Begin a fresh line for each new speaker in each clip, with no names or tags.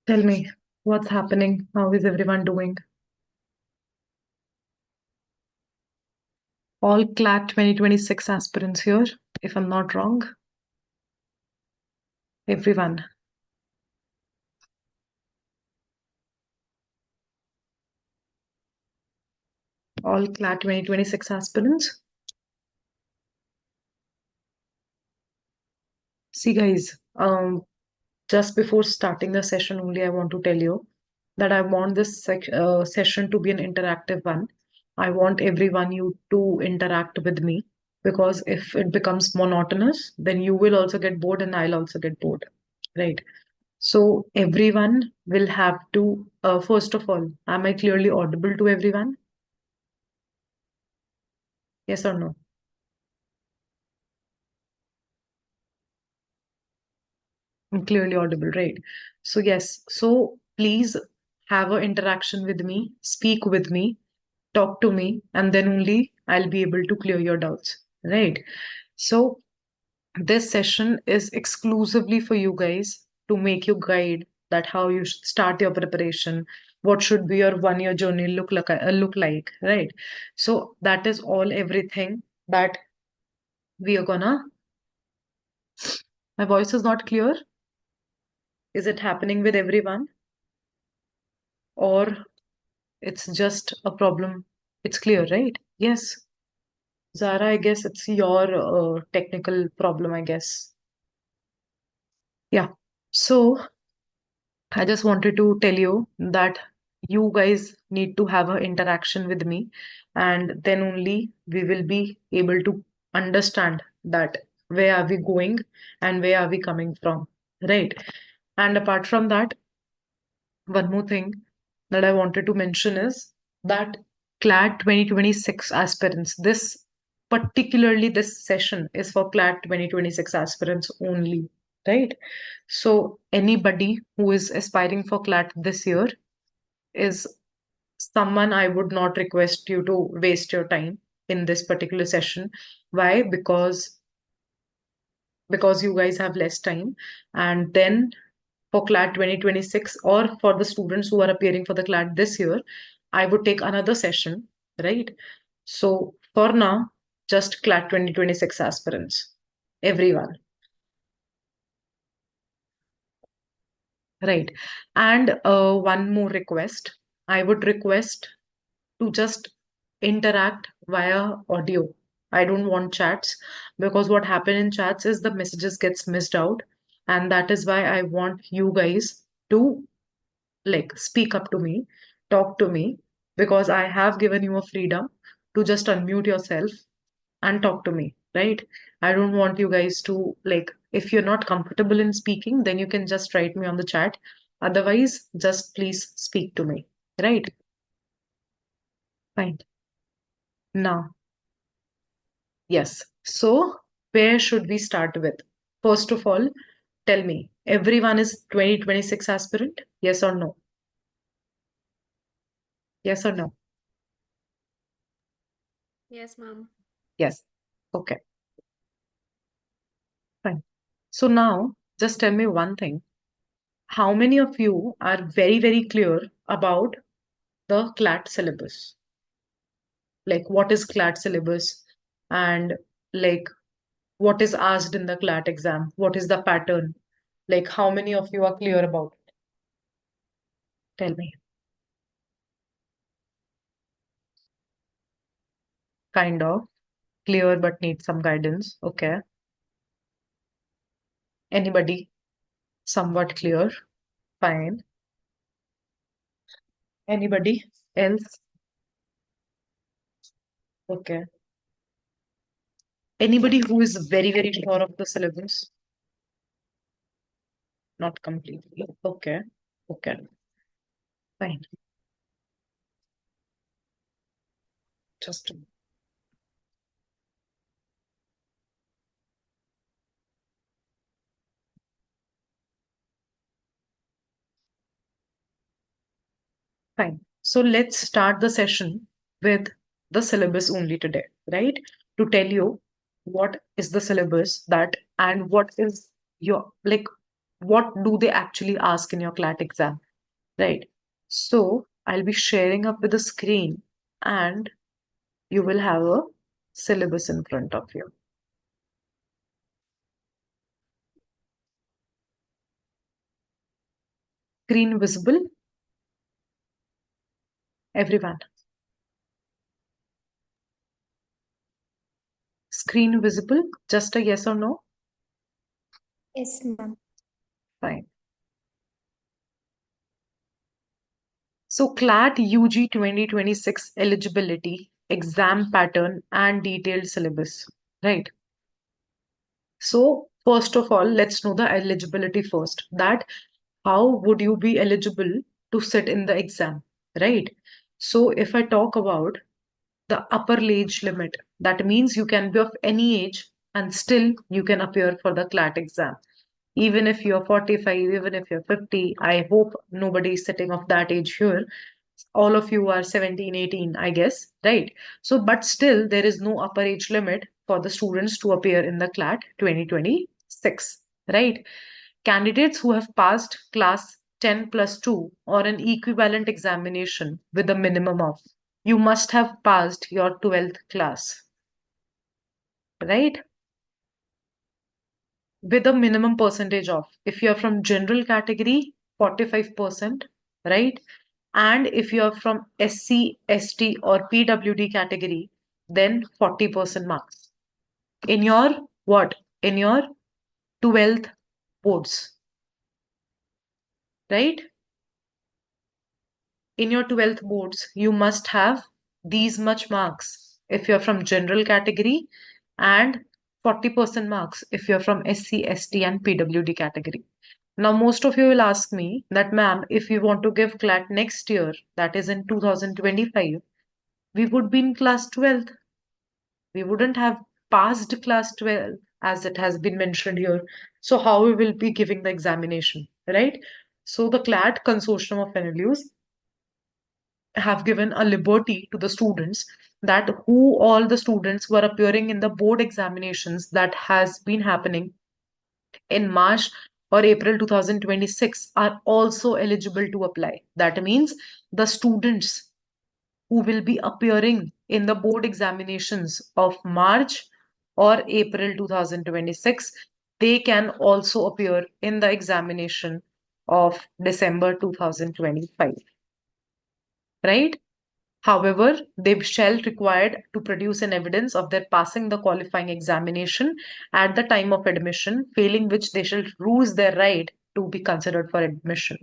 Tell me, what's happening? How is everyone doing? All CLAT 2026 aspirants here, if I'm not wrong. Everyone. All CLAT 2026 aspirants. See, guys, just before starting the session, only I want to tell you that I want this session to be an interactive one. I want everyone you to interact with me because if it becomes monotonous, then you will also get bored and I'll also get bored, right? So everyone will have to, first of all, am I clearly audible to everyone? Yes or no? I'm clearly audible, right? So yes, so please have an interaction with me, speak with me, talk to me, and then only I'll be able to clear your doubts, right? So this session is exclusively for you guys to make you guide that how you should start your preparation, what should be your 1 year journey look like, right? So that is all everything that we are gonna. My voice is not clear. Is it happening with everyone, or it's just a problem? It's clear, right? Yes. Zara, I guess it's your technical problem, I guess. Yeah. So I just wanted to tell you that you guys need to have an interaction with me, and then only we will be able to understand that where are we going and where are we coming from, right? And apart from that, one more thing that I wanted to mention is that CLAT 2026 aspirants, this particularly this session is for CLAT 2026 aspirants only, right? So anybody who is aspiring for CLAT this year is someone I would not request you to waste your time in this particular session. Why? Because you guys have less time, and then for CLAT 2026 or for the students who are appearing for the CLAT this year, I would take another session, right? So for now, just CLAT 2026 aspirants, everyone, right? And one more request, I would request to just interact via audio. I don't want chats because what happened in chats is the messages gets missed out, and that is why I want you guys to like speak up to me, talk to me, because I have given you a freedom to just unmute yourself and talk to me, right? I don't want you guys to like, if you're not comfortable in speaking, then you can just write me on the chat. Otherwise, just please speak to me, right? Fine. Now, yes. So, where should we start with? First of all, tell me, everyone is 2026 aspirant? Yes or no? Yes or no?
Yes, ma'am.
Yes. Okay, fine. So now, just tell me one thing. How many of you are very, very clear about the CLAT syllabus? Like, what is CLAT syllabus? And like, what is asked in the CLAT exam? What is the pattern? Like, how many of you are clear about it? Tell me. Kind of clear, but need some guidance. Okay. Anybody somewhat clear? Fine. Anybody else? Okay. Anybody who is very, very sure of the syllabus? Not completely. Okay. Okay. Fine. Just fine. So let's start the session with the syllabus only today, right? To tell you what is the syllabus that and what is your like. what do they actually ask in your CLAT exam, right? So I'll be sharing up with the screen and you will have a syllabus in front of you. Screen visible? Everyone. Screen visible? Just a yes or no?
Yes, ma'am.
Fine. So CLAT UG 2026 eligibility, exam pattern and detailed syllabus, right? So first of all, let's know the eligibility first. That how would you be eligible to sit in the exam, right? So if I talk about the upper age limit, that means you can be of any age and still you can appear for the CLAT exam. Even if you're 45, even if you're 50, I hope nobody is sitting of that age here. All of you are 17, 18, I guess, right? So, but still, there is no upper age limit for the students to appear in the CLAT 2026, right? Candidates who have passed class 10 plus 2 or an equivalent examination with a minimum of, you must have passed your 12th class, right? With a minimum percentage of, if you're from general category, 45%, right? And if you're from SC, ST or PWD category, then 40% marks. In your what? In your 12th boards, right? In your 12th boards, you must have these much marks if you're from general category and 40% marks if you're from SC, ST and PWD category. Now, most of you will ask me that, ma'am, if we want to give CLAT next year, that is in 2025, we would be in class 12th. We wouldn't have passed class 12 as it has been mentioned here. So, how we will be giving the examination, right? So, the CLAT consortium of NLUs have given a liberty to the students that who all the students were appearing in the board examinations that has been happening in March or April 2026 are also eligible to apply. That means the students who will be appearing in the board examinations of March or April 2026, they can also appear in the examination of December 2025, right? However, they shall required to produce an evidence of their passing the qualifying examination at the time of admission, failing which they shall lose their right to be considered for admission.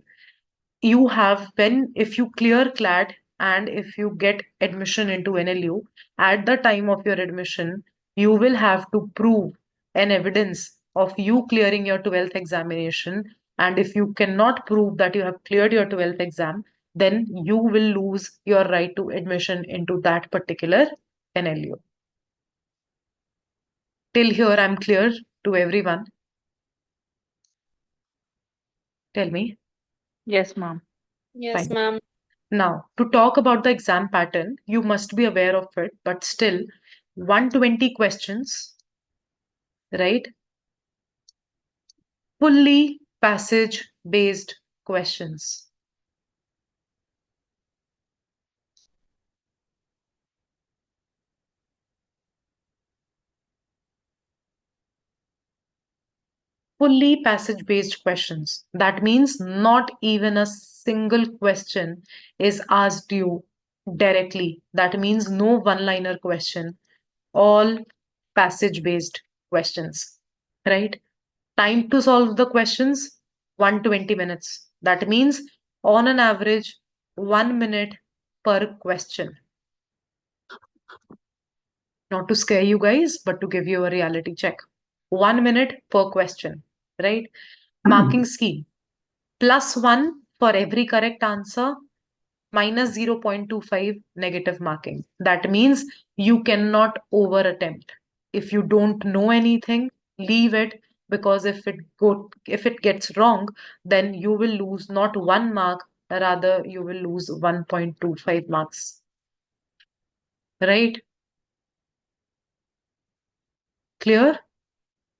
You have, when if you clear CLAT and if you get admission into NLU, at the time of your admission, you will have to prove an evidence of you clearing your 12th examination. And if you cannot prove that you have cleared your 12th exam, then you will lose your right to admission into that particular NLU. Till here, I'm clear to everyone. Tell me.
Yes, ma'am.
Yes,
Fine.
ma'am.
Now, to talk about the exam pattern, you must be aware of it, but still, 120 questions, right? Fully passage based questions. Fully passage based questions. That means not even a single question is asked you directly. That means no one liner question, all passage based questions, right? Time to solve the questions 120 minutes. That means on an average 1 minute per question. Not to scare you guys, but to give you a reality check. 1 minute per question, right? Marking scheme +1 for every correct answer, minus 0.25 negative marking. That means you cannot over attempt. If you don't know anything, leave it, because if it gets wrong, then you will lose not 1 mark, rather you will lose 1.25 marks. Right? Clear?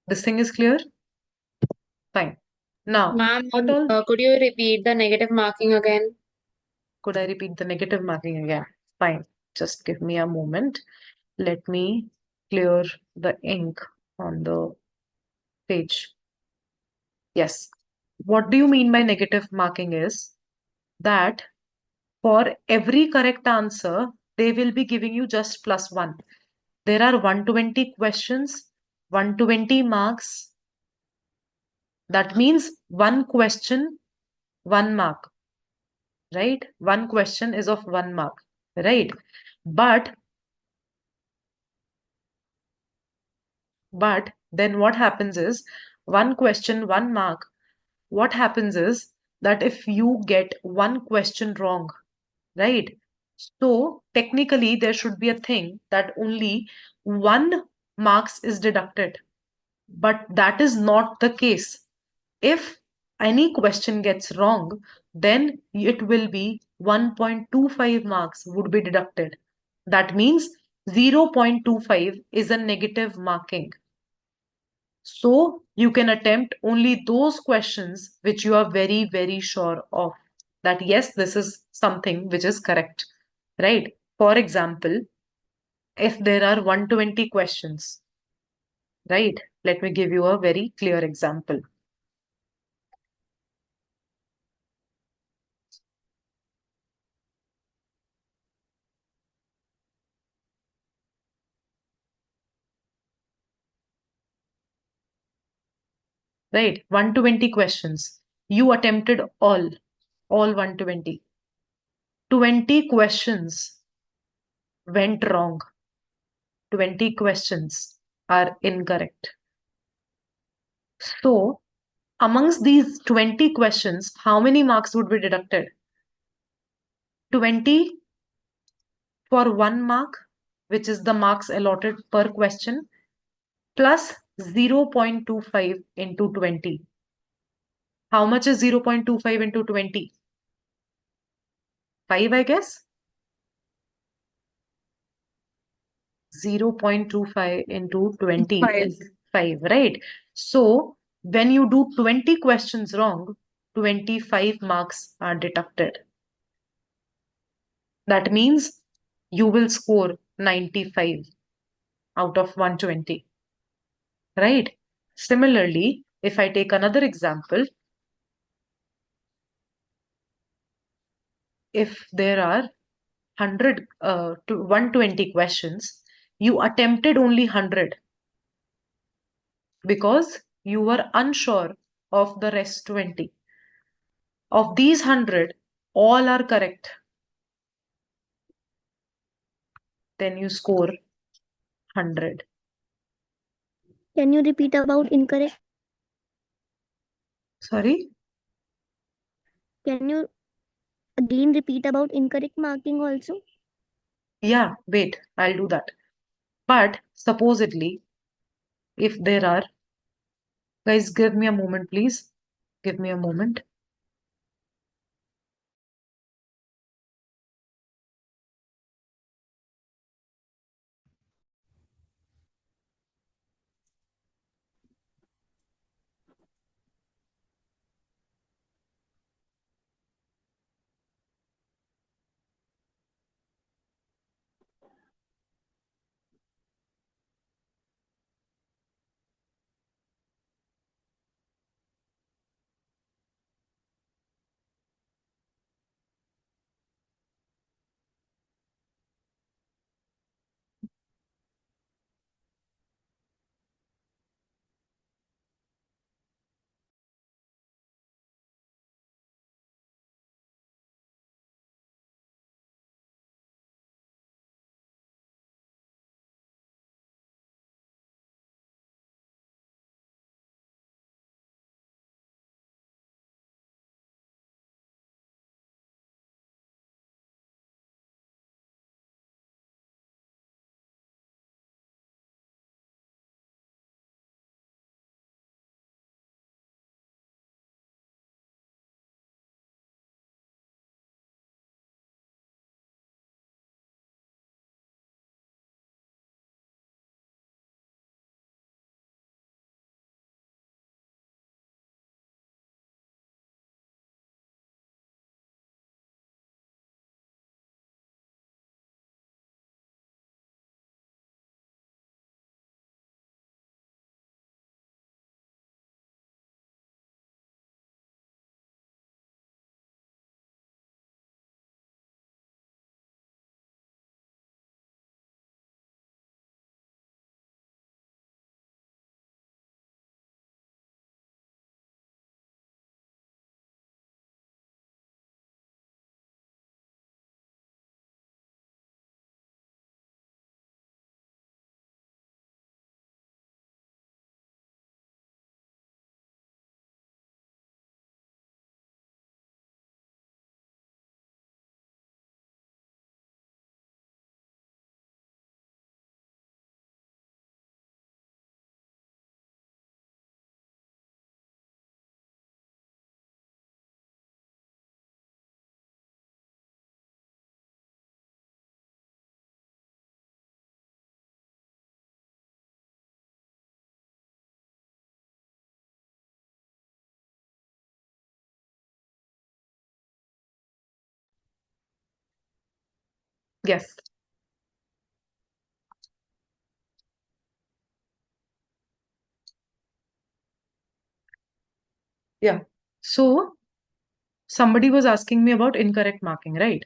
This thing is clear? Fine. Now,
Ma'am,
what all
could you repeat the negative marking again?
could I repeat the negative marking again? Fine. Just give me a moment. Let me clear the ink on the page. Yes. What do you mean by negative marking is that for every correct answer, they will be giving you just plus one. There are 120 questions, 120 marks. That means one question, 1 mark, right? One question is of 1 mark, right? But then what happens is one question, 1 mark. What happens is that if you get one question wrong, right? So technically there should be a thing that only 1 marks is deducted. But that is not the case. If any question gets wrong, then it will be 1.25 marks would be deducted. That means 0.25 is a negative marking. So you can attempt only those questions which you are very, very sure of. That yes, this is something which is correct, right? For example, if there are 120 questions, right? Let me give you a very clear example. Right? 120 questions. You attempted all 120. 20 questions went wrong. 20 questions are incorrect. So, amongst these 20 questions, how many marks would be deducted? 20 for 1 mark, which is the marks allotted per question, plus 0.25 into 20. How much is 0.25 into 20? 5, I guess. 0.25 into 20
Five.
is 5, right? So when you do 20 questions wrong, 25 marks are deducted. That means you will score 95 out of 120, right? Similarly, if I take another example, if there are 100 to 120 questions, you attempted only 100 because you were unsure of the rest 20. Of these 100, all are correct. Then you score 100.
Can you repeat about incorrect?
Sorry?
Can you again repeat about incorrect marking also?
Yeah, wait, I'll do that. But supposedly, if there are, guys, give me a moment, please. Give me a moment. Yes. Yeah. So somebody was asking me about incorrect marking, right?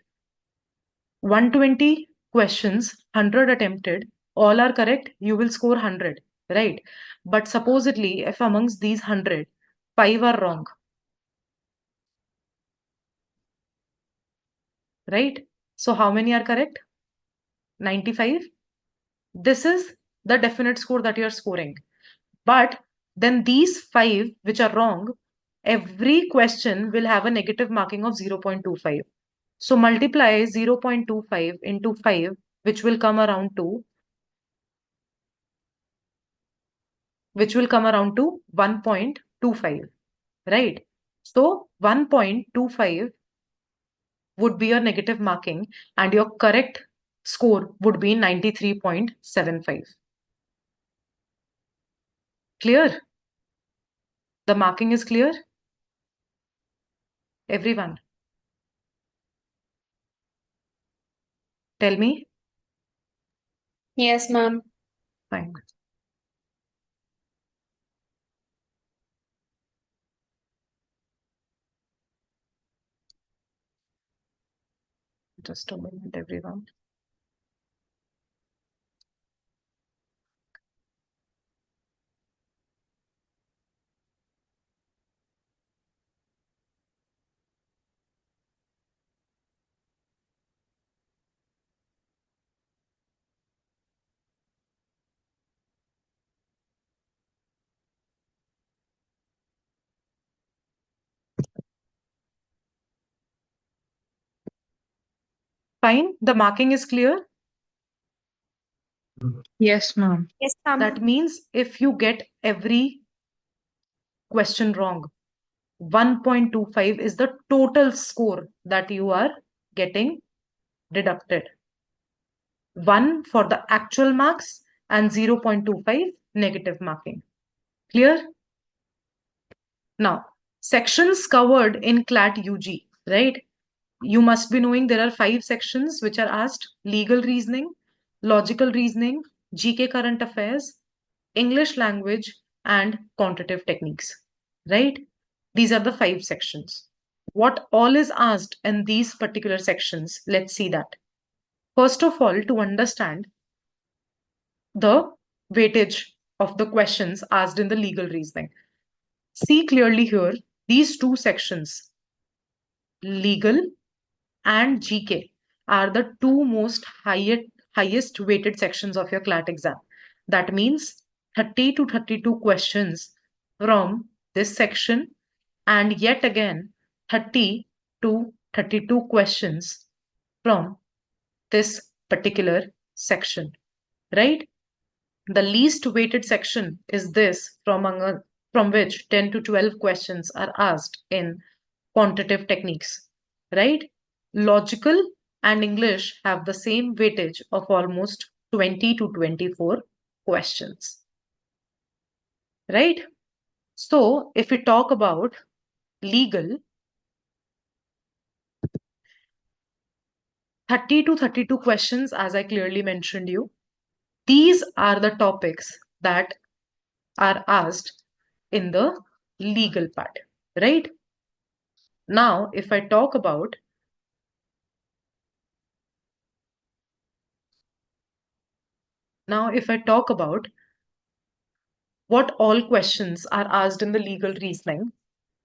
120 questions, 100 attempted, all are correct, you will score 100, right? But supposedly, if amongst these 100, 5 are wrong, right? So how many are correct? 95. This is the definite score that you're scoring. But then these 5 which are wrong, every question will have a negative marking of 0.25. So multiply 0.25 into 5, which will come around to 1.25, right? So 1.25 would be your negative marking, and your correct score would be 93.75. Clear? The marking is clear? Everyone, tell me.
Yes, ma'am.
Fine. Just a moment, everyone. Fine. The marking is clear.
Yes, ma'am.
Yes, ma'am.
That means if you get every question wrong, 1.25 is the total score that you are getting deducted. 1 for the actual marks and 0.25 negative marking. Clear? Now, sections covered in CLAT UG, right? You must be knowing there are 5 sections which are asked: legal reasoning, logical reasoning, GK current affairs, English language, and quantitative techniques, right? These are the 5 sections. What all is asked in these particular sections? Let's see that. First of all, to understand the weightage of the questions asked in the legal reasoning. See clearly here, these two sections, legal and GK, are the two most highest weighted sections of your CLAT exam. That means 30 to 32 questions from this section, and yet again 30 to 32 questions from this particular section, right? The least weighted section is this, from which 10 to 12 questions are asked in quantitative techniques, right? Logical and English have the same weightage of almost 20 to 24 questions, right? So if we talk about legal, 30 to 32 questions, as I clearly mentioned you, these are the topics that are asked in the legal part, right? Now, if I talk about what all questions are asked in the legal reasoning,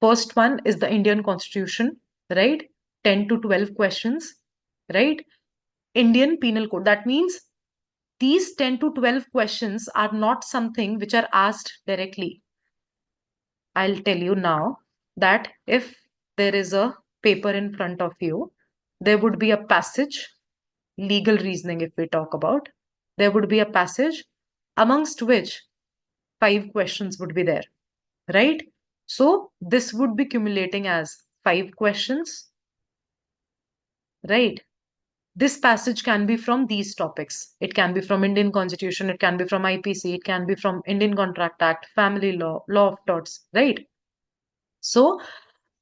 first one is the Indian Constitution, right? 10 to 12 questions, right? Indian Penal Code. That means these 10 to 12 questions are not something which are asked directly. I'll tell you now that if there is a paper in front of you, there would be a passage, legal reasoning, if we talk about, there would be a passage amongst which 5 questions would be there, right? So this would be accumulating as 5 questions, right? This passage can be from these topics. It can be from Indian Constitution, it can be from IPC, it can be from Indian Contract Act, family law, law of torts, right? So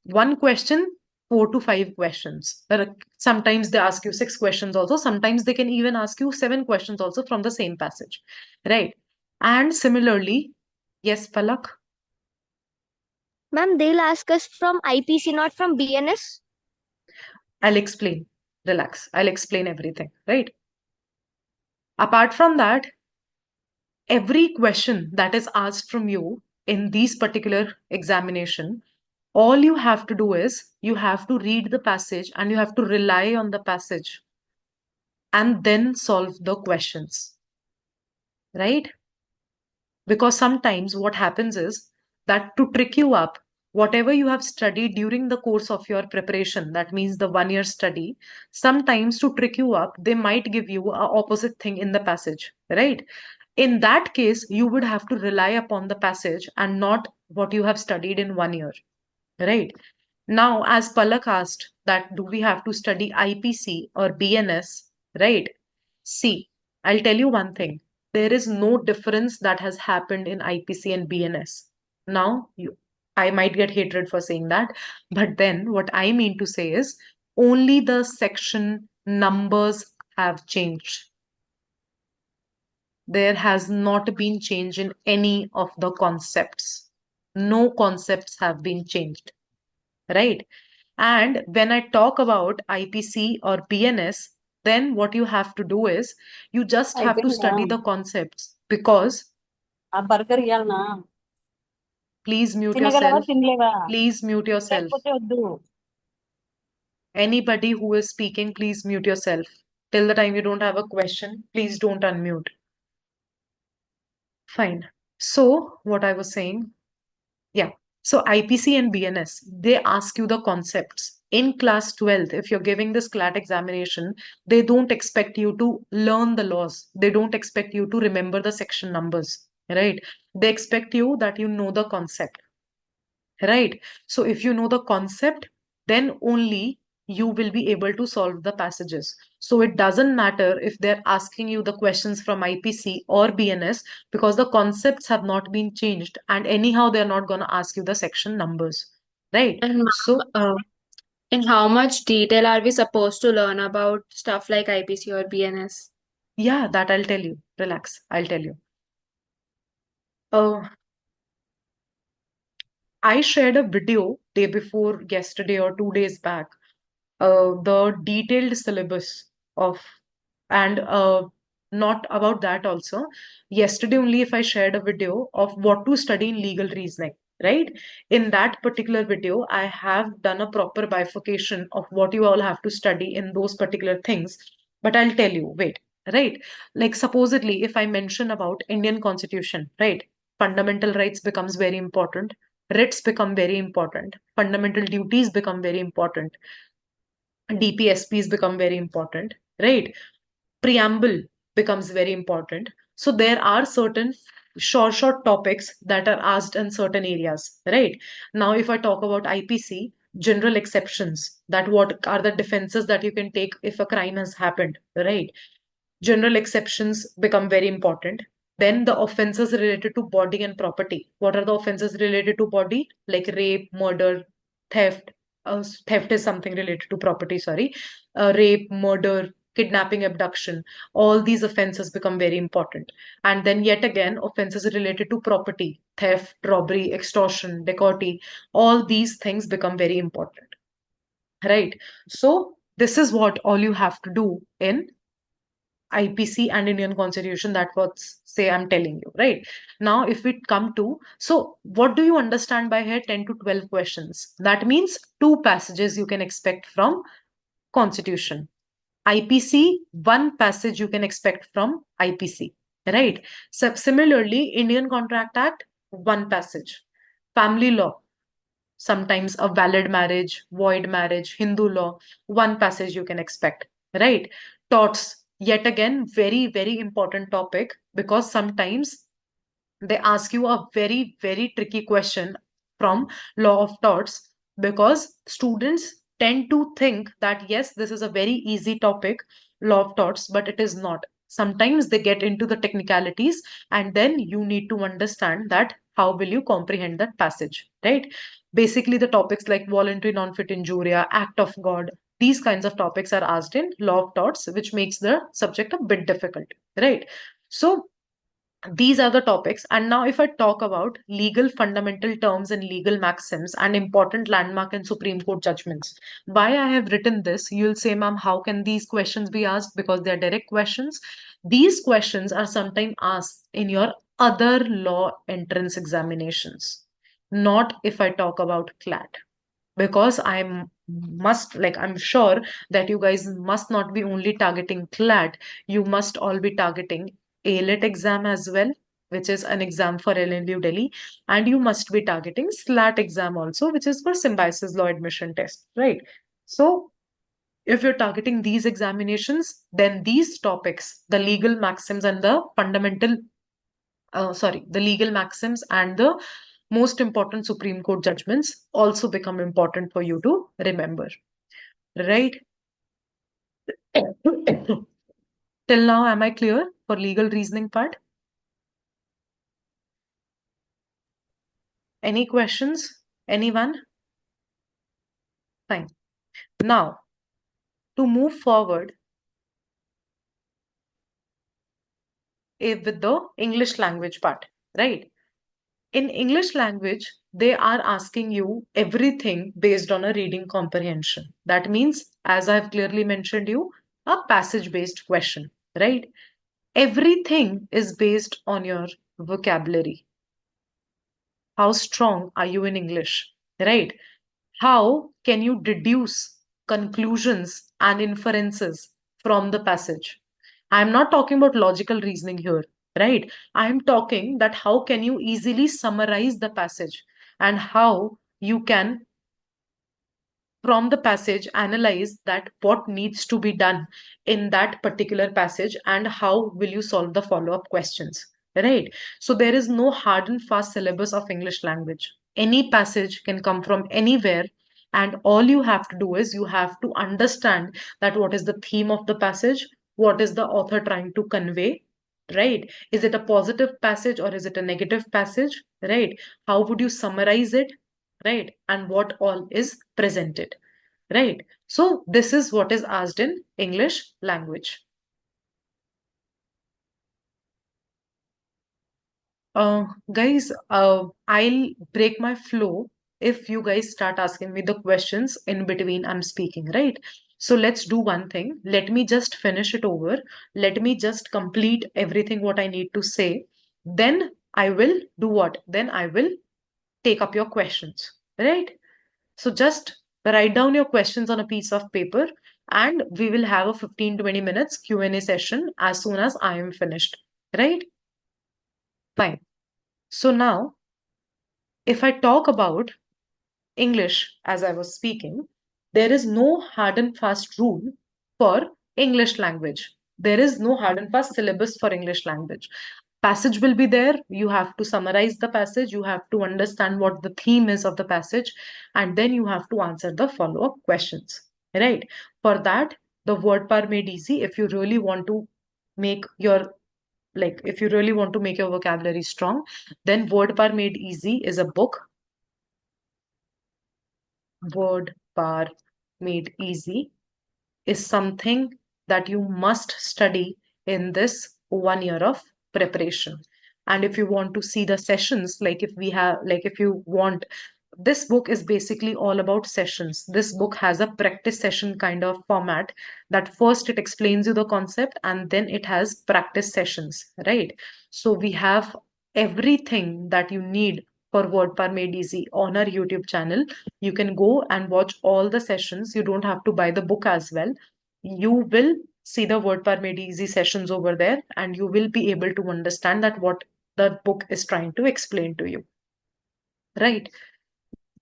one question 4 to 5 questions. Sometimes they ask you 6 questions also. Sometimes they can even ask you 7 questions also from the same passage, right? And similarly, yes, Palak,
Ma'am, they'll ask us from IPC, not from BNS.
I'll explain. Relax. I'll explain everything, right? Apart from that, every question that is asked from you in these particular examination, all you have to do is you have to read the passage and you have to rely on the passage and then solve the questions, right? Because sometimes what happens is that to trick you up, whatever you have studied during the course of your preparation, that means the 1 year study, sometimes to trick you up, they might give you a opposite thing in the passage, right? In that case, you would have to rely upon the passage and not what you have studied in 1 year, right? Now, as Palak asked, that do we have to study IPC or BNS, right? See, I'll tell you one thing. There is no difference that has happened in IPC and BNS. Now, I might get hatred for saying that, but then what I mean to say is only the section numbers have changed. There has not been change in any of the concepts. No concepts have been changed, right? And when I talk about IPC or BNS, then what you have to do is you just have to
అయిపోయిందా
study the concepts because
ఆ burger ఇవ్వాలనా
please mute
తినగలవా
yourself.
తినలేవా
Please mute yourself.
లేకపోతే వద్దు
Anybody who is speaking, please mute yourself. Till the time you don't have a question, please don't unmute. Fine. So, what I was saying, yeah. So IPC and BNS, they ask you the concepts. In class 12th, if you're giving this CLAT examination, they don't expect you to learn the laws. They don't expect you to remember the section numbers, right? They expect you that you know the concept, right? So if you know the concept, then only you will be able to solve the passages. So it doesn't matter if they're asking you the questions from IPC or BNS because the concepts have not been changed and anyhow they're not going to ask you the section numbers, right?
And ma'am,
So
in how much detail are we supposed to learn about stuff like IPC or BNS?
yeah, that I'll tell you. Relax, I'll tell you. Uh, I shared a video day before yesterday or 2 days back, the detailed syllabus of, and not about that also. Yesterday only, if I shared a video of what to study in legal reasoning, right? In that particular video, I have done a proper bifurcation of what you all have to study in those particular things. But I'll tell you, wait, right? Like supposedly, if I mention about Indian Constitution, right? Fundamental rights becomes very important. Writs become very important. Fundamental duties become very important. DPSPs become very important, right? Preamble becomes very important. So there are certain short topics that are asked in certain areas, right? Now, if I talk about IPC, general exceptions, that what are the defenses that you can take if a crime has happened, right? General exceptions become very important. Then the offenses related to body and property. What are the offenses related to body? Like rape, murder, theft. Theft is something related to property, sorry. Rape, murder, kidnapping, abduction. All these offenses become very important. And then yet again, offenses related to property, theft, robbery, extortion, dacoity. All these things become very important, right? So this is what all you have to do in IPC and Indian Constitution. That what say I'm telling you, right? Now, if we come to, so what do you understand by here? 10 to 12 questions. That means 2 passages you can expect from Constitution. IPC, 1 passage you can expect from IPC, right? So similarly, Indian Contract Act, 1 passage. Family law, sometimes a valid marriage, void marriage, Hindu law, 1 passage you can expect, right? Torts, yet again, very, very important topic because sometimes they ask you a very, very tricky question from law of torts because students tend to think that yes, this is a very easy topic, law of torts, but it is not. Sometimes they get into the technicalities and then you need to understand that how will you comprehend that passage, right? Basically, the topics like voluntary non-fit injuria, act of God, these kinds of topics are asked in law of torts, which makes the subject a bit difficult, right? So these are the topics. And now, if I talk about legal fundamental terms and legal maxims and important landmark and Supreme Court judgments, why I have written this, you'll say, ma'am, how can these questions be asked? Because they are direct questions. These questions are sometimes asked in your other law entrance examinations, not if I talk about CLAT, because I'm sure that you guys must not be only targeting CLAT, you must all be targeting ALET exam as well, which is an exam for LNU Delhi, and you must be targeting SLAT exam also, which is for Symbiosis Law Admission Test, right? So if you're targeting these examinations, then these topics, the legal maxims and the the legal maxims and the most important Supreme Court judgments also become important for you to remember, right? Till now, am I clear for legal reasoning part? Any questions? Anyone? Fine. Now, to move forward with the English language part, right? In English language, they are asking you everything based on a reading comprehension. That means, as I've clearly mentioned you, a passage-based question, right? Everything is based on your vocabulary. How strong are you in English, right? How can you deduce conclusions and inferences from the passage? I'm not talking about logical reasoning here, right? I'm talking that how can you easily summarize the passage and how you can from the passage analyze that what needs to be done in that particular passage and how will you solve the follow-up questions, right? So there is no hard and fast syllabus of English language. Any passage can come from anywhere, and all you have to do is you have to understand that what is the theme of the passage, what is the author trying to convey, right? Is it a positive passage or is it a negative passage, right? How would you summarize it, right? And what all is presented, right? So this is what is asked in English language. Guys, I'll break my flow if you guys start asking me the questions in between I'm speaking, right? So let's do one thing. Let me just finish it over. Let me just complete everything what I need to say. Then I will do what? Then I will take up your questions, right? So just write down your questions on a piece of paper and we will have a 15-20 minutes Q&A session as soon as I am finished, right? Fine. So now, if I talk about English as I was speaking, there is no hard and fast rule for English language. There is no hard and fast syllabus for English language. Passage will be there. You have to summarize the passage. You have to understand what the theme is of the passage. And then you have to answer the follow-up questions, right? For that, the word par made easy. If you really want to make your if you really want to make your vocabulary strong, then Word Par Made Easy is a book. Word Par Made Easy is something that you must study in this 1 year of preparation. And if you want to see the sessions, if you want, this book is basically all about sessions. This book has a practice session kind of format that first it explains you the concept and then it has practice sessions, right? So we have everything that you need for WordPar Made Easy on our YouTube channel. You can go and watch all the sessions. You don't have to buy the book as well. You will see the WordPar Made Easy sessions over there and you will be able to understand that what the book is trying to explain to you, right?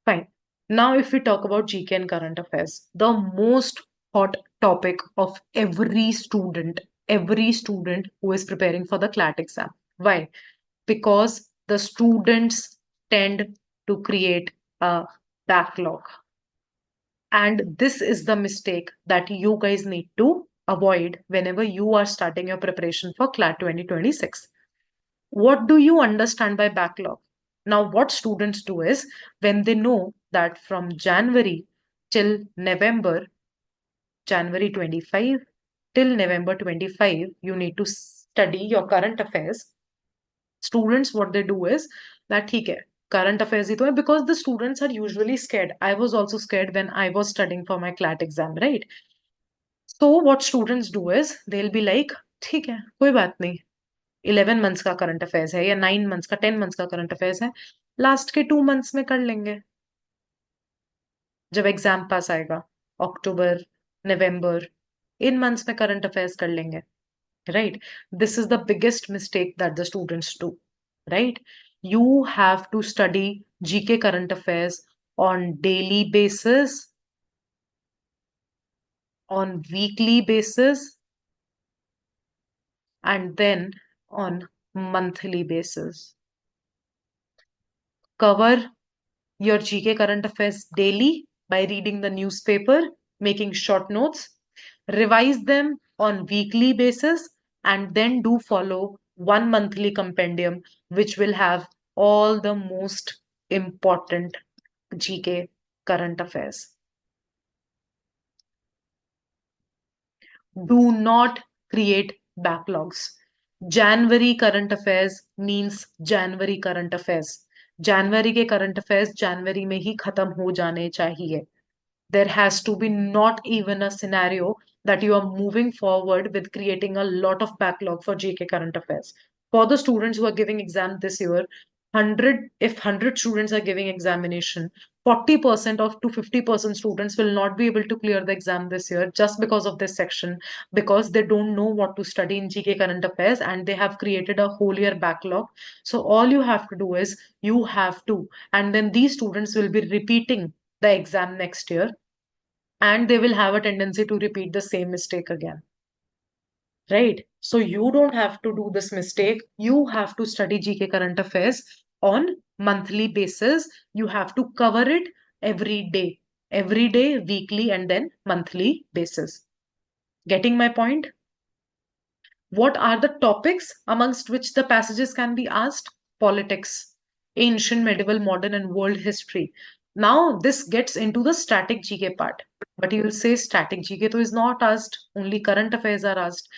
Fine. Now, if we talk about GK and current affairs, the most hot topic of every student who is preparing for the CLAT exam. Why? Because the students tend to create a backlog. And this is the mistake that you guys need to avoid whenever you are starting your preparation for CLAT 2026. What do you understand by backlog? Now, what students do is when they know that from January till November, January 25 till November 25, you need to study your current affairs. Students, what they do is that ठीक है, current affairs ही तो है, because the students are usually scared. I was also scared when I was studying for my CLAT exam, right? So what students do is they'll be like, ठीक है, कोई बात नहीं, 11 months का करंट अफेयर्स है या 9 months का 10 months का करंट अफेयर्स है, लास्ट के 2 months में कर लेंगे जब एग्जाम पास आएगा, अक्टूबर, नवंबर, इन मंथ्स में करंट अफेयर्स कर लेंगे, right? This is the biggest mistake that the students do, right? You have to study GK current affairs on daily basis, on weekly basis, and then on monthly basis. Cover your GK current affairs daily by reading the newspaper, making short notes, revise them on weekly basis, and then do follow one monthly compendium, which will have all the most important GK current affairs. Do not create backlogs. January current affairs means January current affairs. January के current affairs January में ही खत्म हो जाने चाहिए. There has to be not even a scenario that you are moving forward with creating a lot of backlog for GK current affairs. For the students who are giving exam this year, 100, if 100 students are giving examination, 40% of to 50% students will not be able to clear the exam this year just because of this section, because they don't know what to study in GK current affairs and they have created a whole year backlog. So all you have to do is you have to, and then these students will be repeating the exam next year and they will have a tendency to repeat the same mistake again, right? So you don't have to do this mistake. You have to study GK current affairs on monthly basis. You have to cover it every day, weekly, and then monthly basis. Getting my point? What are the topics amongst which the passages can be asked? Politics, ancient, medieval, modern, and world history. Now, this gets into the static GK part. But you will say static GK is not asked, only current affairs are asked.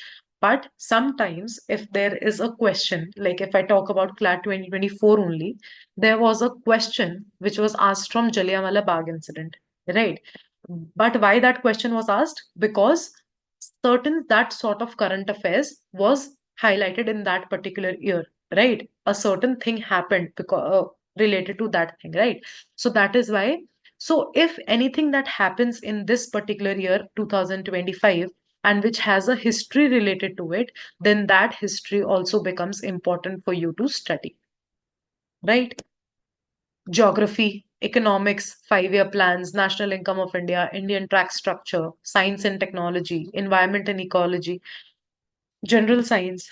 But sometimes, if there is a question, like if I talk about CLAT 2024 only, there was a question which was asked from Jallianwala Bagh incident, right? But why that question was asked? Because certain that sort of current affairs was highlighted in that particular year, right? A certain thing happened because related to that thing, right? So that is why. So if anything that happens in this particular year, 2025, and which has a history related to it, then that history also becomes important for you to study, right? Geography, economics, 5-year plans, national income of India, Indian track structure, science and technology, environment and ecology, general science,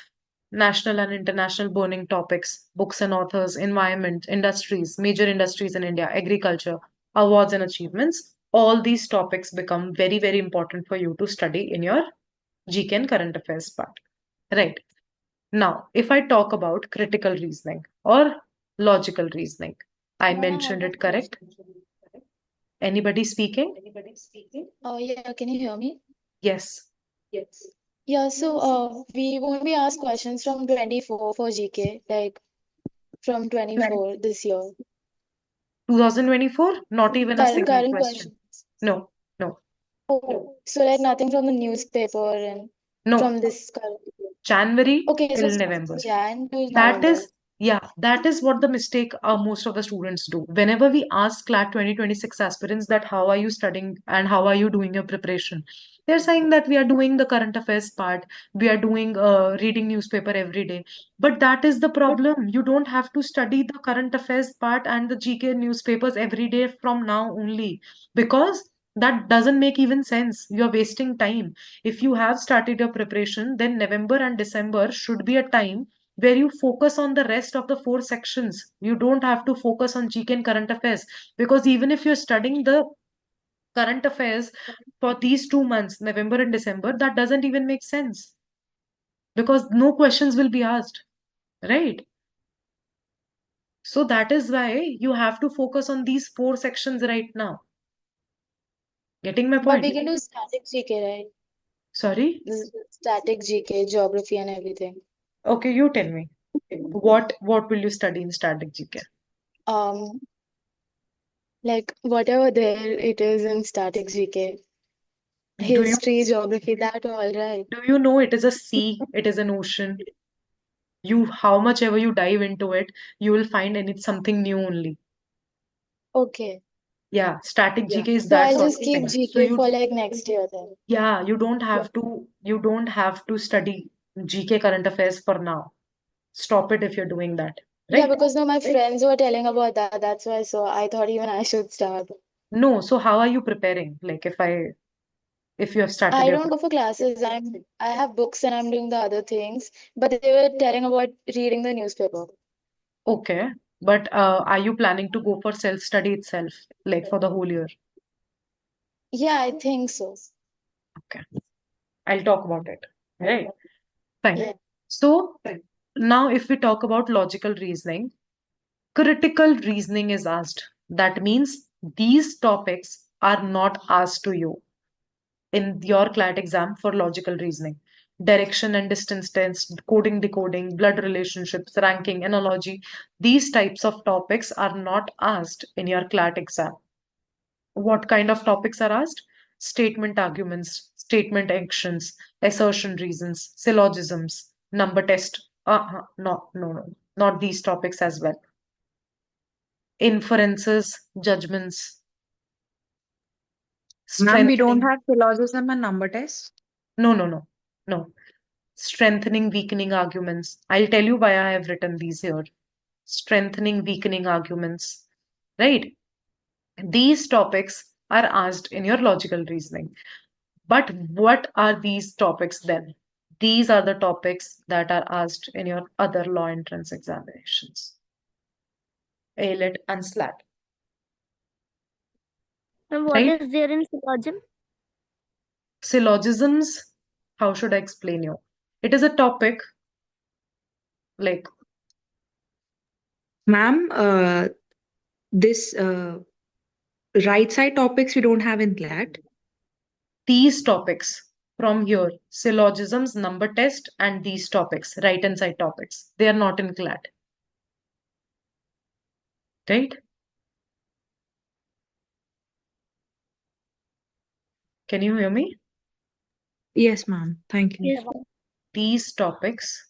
national and international burning topics, books and authors, environment, industries, major industries in India, agriculture, awards and achievements. All these topics become very, very important for you to study in your GK and current affairs part. Right. Now, if I talk about critical reasoning or logical reasoning, I mentioned it correct. Anybody speaking?
Oh, yeah, can you hear me?
Yes.
Yeah, so we won't be asked questions from 24 for GK, like from 24 this year.
2024? Not even a single
Current
question.
questions.
No.
Oh, so like nothing from the newspaper and
No.
from this current.
January
Okay, so
till November.
Jan to
That
November.
that is what the mistake most of the students do. Whenever we ask CLAT 2026 aspirants that how are you studying and how are you doing your preparation, they're saying that we are doing the current affairs part, we are doing reading newspaper every day. But that is the problem. You don't have to study the current affairs part and the GK newspapers every day from now only, because that doesn't make even sense. You're wasting time. If you have started your preparation, then November and December should be a time where you focus on the rest of the 4 sections. You don't have to focus on GK and current affairs, because even if you're studying the current affairs for these 2 months, November and December, that doesn't even make sense because no questions will be asked, right? So that is why you have to focus on these 4 sections right now. Getting my
But we
point?
can do static GK, right?
Sorry?
Static GK, geography and everything.
Okay, you tell me. What will you study in static GK?
Um, like whatever there it is in static GK,
Do you
history, geography, that all right.
do you know it is a sea, it is an ocean? How much ever you dive into it, you will find something new only.
Okay.
Yeah, static GK is
So
that
I'll
sort
just
of
keep
thing. So
GK for like next year then.
yeah, you don't have to study GK current affairs for now. Stop it if you're doing that,
Yeah,
right?
because no, my friends were telling about that. That's why. So I thought even I should start.
No, so how are you preparing? Like if you have started
I
your
don't go for classes. I have books and I'm doing the other things. But they were telling about reading the newspaper.
okay, but are you planning to go for self-study itself, like for the whole year?
Yeah, I think so.
Okay, I'll talk about it. Right. Fine.
Yeah.
So now if we talk about logical reasoning, critical reasoning is asked. That means these topics are not asked to you in your CLAT exam for logical reasoning. Direction and distance test, coding, decoding, blood relationships, ranking, analogy, these types of topics are not asked in your CLAT exam. What kind of topics are asked? Statement arguments, statement actions, assertion reasons, syllogisms, number test. No, not these topics as well. Inferences, judgments,
Ma'am, we don't
strengthening.
have syllogism and number test.
No. Strengthening, weakening arguments. I'll tell you why I have written these here. Strengthening, weakening arguments. Right? These topics are asked in your logical reasoning. But what are these topics then? These are the topics that are asked in your other law entrance examinations. ALET and SLAT.
And what
Right?
is there in syllogism?
Syllogisms, how should I explain you? It is a topic like
Ma'am, this right side topics we don't have in CLAT.
these topics from here, syllogisms, number test, and these topics, right hand side topics. They are not in CLAT. Right? Can you hear me?
Yes, ma'am. Thank you.
Yes, ma'am.
These topics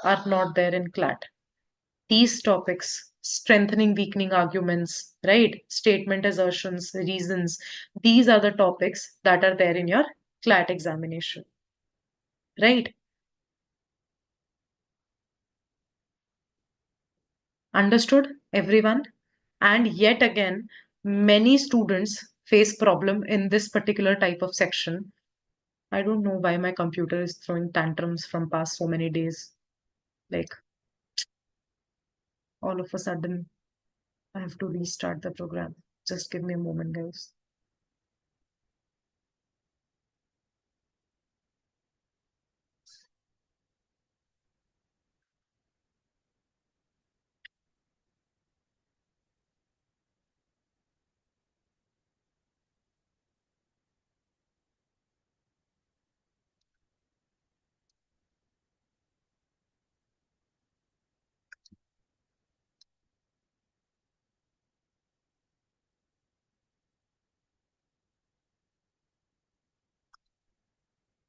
are not there in CLAT. These topics, strengthening, weakening arguments, right? Statement assertions, reasons, these are the topics that are there in your CLAT examination. Right? Understood, everyone? And yet again, many students face problem in this particular type of section. I don't know why my computer is throwing tantrums from past so many days. Like all of a sudden, I have to restart the program. Just give me a moment, guys.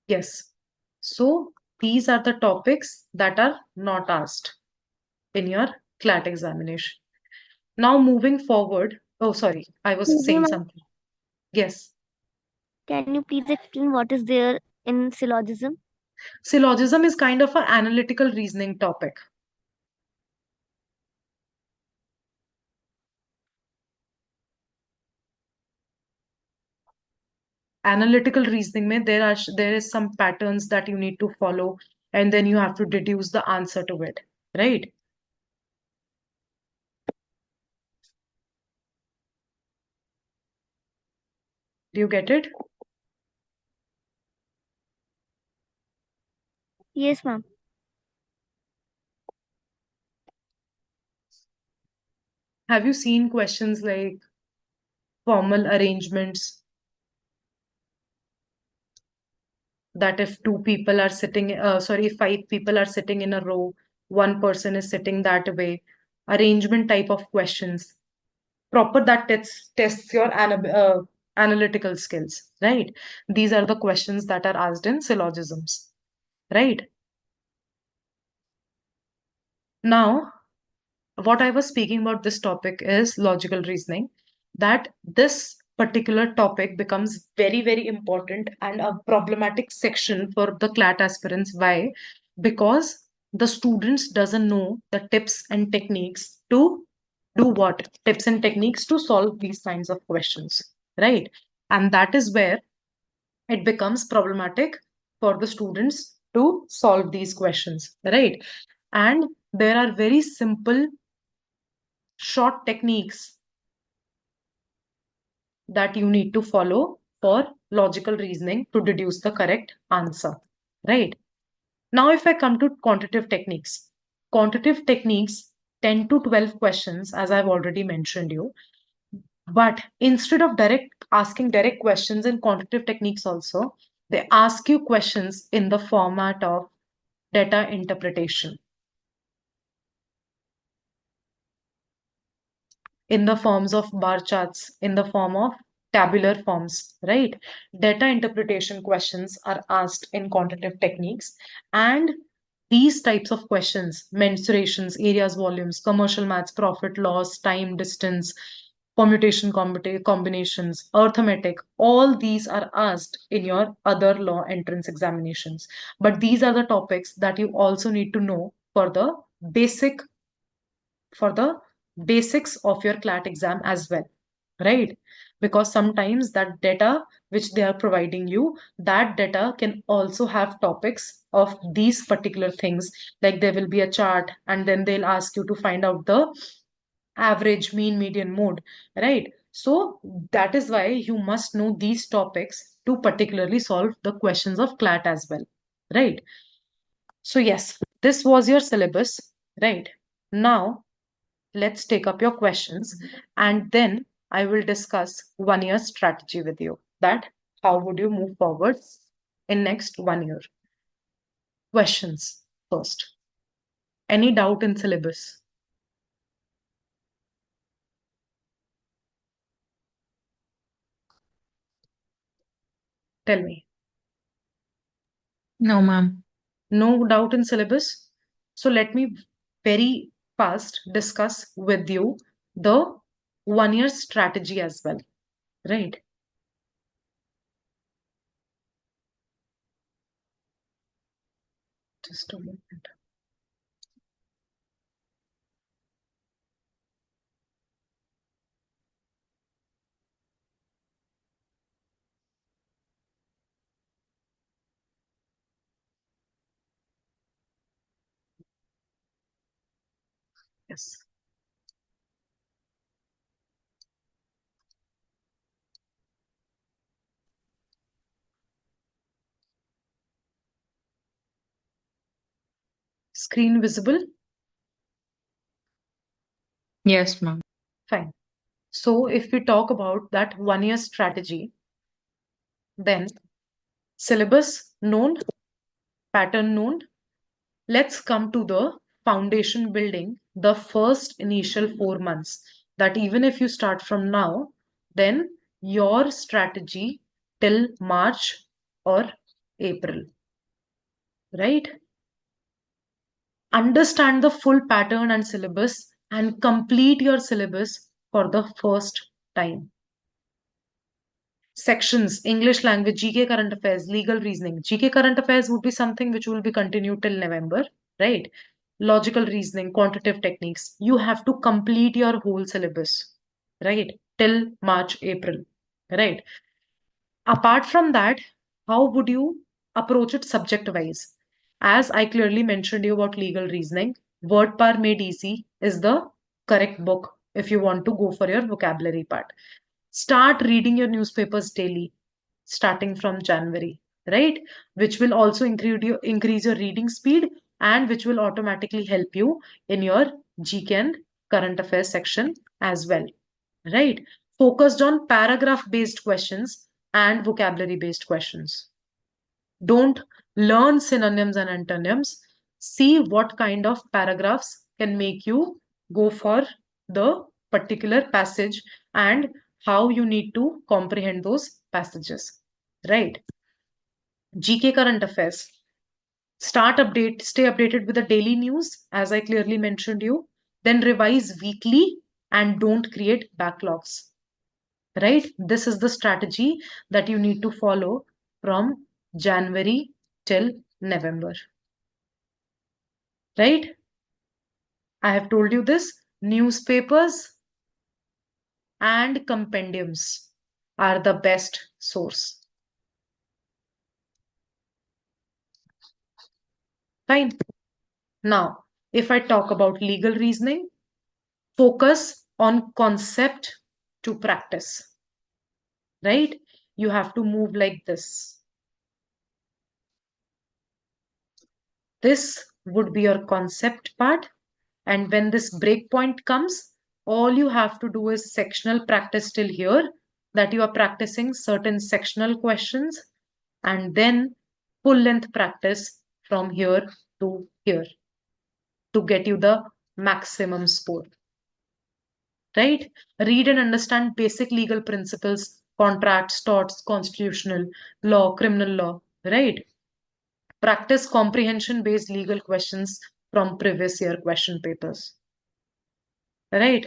Yes. So these are the topics that are not asked in your CLAT examination. Now moving forward. Oh, sorry, I was
Excuse me,
saying
ma'am.
something. Yes.
Can you please explain what is there in syllogism?
Syllogism is kind of an analytical reasoning topic. Analytical reasoning mein there is some patterns that you need to follow and then you have to deduce the answer to it, right? Do you get it?
Yes, ma'am.
Have you seen questions like formal arrangements? That if two people are sitting, if 5 people are sitting in a row, one person is sitting that way. Arrangement type of questions. Proper that tests your analytical skills, right? These are the questions that are asked in syllogisms, right? Now, what I was speaking about this topic is logical reasoning, that this particular topic becomes very, very important and a problematic section for the CLAT aspirants. Why? Because the students doesn't know the tips and techniques to do what? Tips and techniques to solve these kinds of questions, right? And that is where it becomes problematic for the students to solve these questions, right? And there are very simple short techniques that you need to follow for logical reasoning to deduce the correct answer, right? Now, if I come to quantitative techniques, 10 to 12 questions, as I've already mentioned you. But instead of asking direct questions in quantitative techniques also, they ask you questions in the format of data interpretation, in the forms of bar charts, in the form of tabular forms, right? Data interpretation questions are asked in quantitative techniques, and these types of questions, mensurations, areas, volumes, commercial maths, profit, loss, time, distance, permutation combinations, arithmetic, all these are asked in your other law entrance examinations. But these are the topics that you also need to know basic for the basics of your CLAT exam as well, right? Because sometimes that data which they are providing you, that data can also have topics of these particular things. Like there will be a chart and then they'll ask you to find out the average, mean, median, mode, right? So that is why you must know these topics to particularly solve the questions of CLAT as well, right? So yes, this was your syllabus, right? Now let's take up your questions, and then I will discuss 1 year strategy with you, that how would you move forward in next 1 year. Questions first. Any doubt in syllabus? Tell me.
No, ma'am.
No doubt in syllabus? So let me very fast discuss with you the 1 year strategy as well, right? Just a moment. Yes. Screen visible?
Yes, ma'am.
Fine. So if we talk about that 1 year strategy, then syllabus known, pattern known. Let's come to the foundation building, the first initial 4 months. That even if you start from now, then your strategy till March or April, right? Understand the full pattern and syllabus and complete your syllabus for the first time. Sections: English language, GK current affairs, legal reasoning. GK current affairs would be something which will be continued till November, right? Logical reasoning, quantitative techniques. You have to complete your whole syllabus, right? Till March, April, right? Apart from that, how would you approach it subject wise? As I clearly mentioned you about legal reasoning, Word Power Made Easy is the correct book if you want to go for your vocabulary part. Start reading your newspapers daily, starting from January, right? Which will also increase your reading speed, and which will automatically help you in your GK and current affairs section as well, right? Focused on paragraph-based questions and vocabulary-based questions. Don't learn synonyms and antonyms. See what kind of paragraphs can make you go for the particular passage and how you need to comprehend those passages, right? GK current affairs. Stay updated with the daily news, as I clearly mentioned you. Then revise weekly and don't create backlogs, right? This is the strategy that you need to follow from January till November, right? I have told you this. Newspapers and compendiums are the best source. Fine. Now, if I talk about legal reasoning, focus on concept to practice, right? You have to move like this. This would be your concept part. And when this breakpoint comes, all you have to do is sectional practice till here, that you are practicing certain sectional questions, and then full length practice from here to here to get you the maximum score, right? Read and understand basic legal principles, contracts, torts, constitutional law, criminal law, right? Practice comprehension-based legal questions from previous year question papers, right?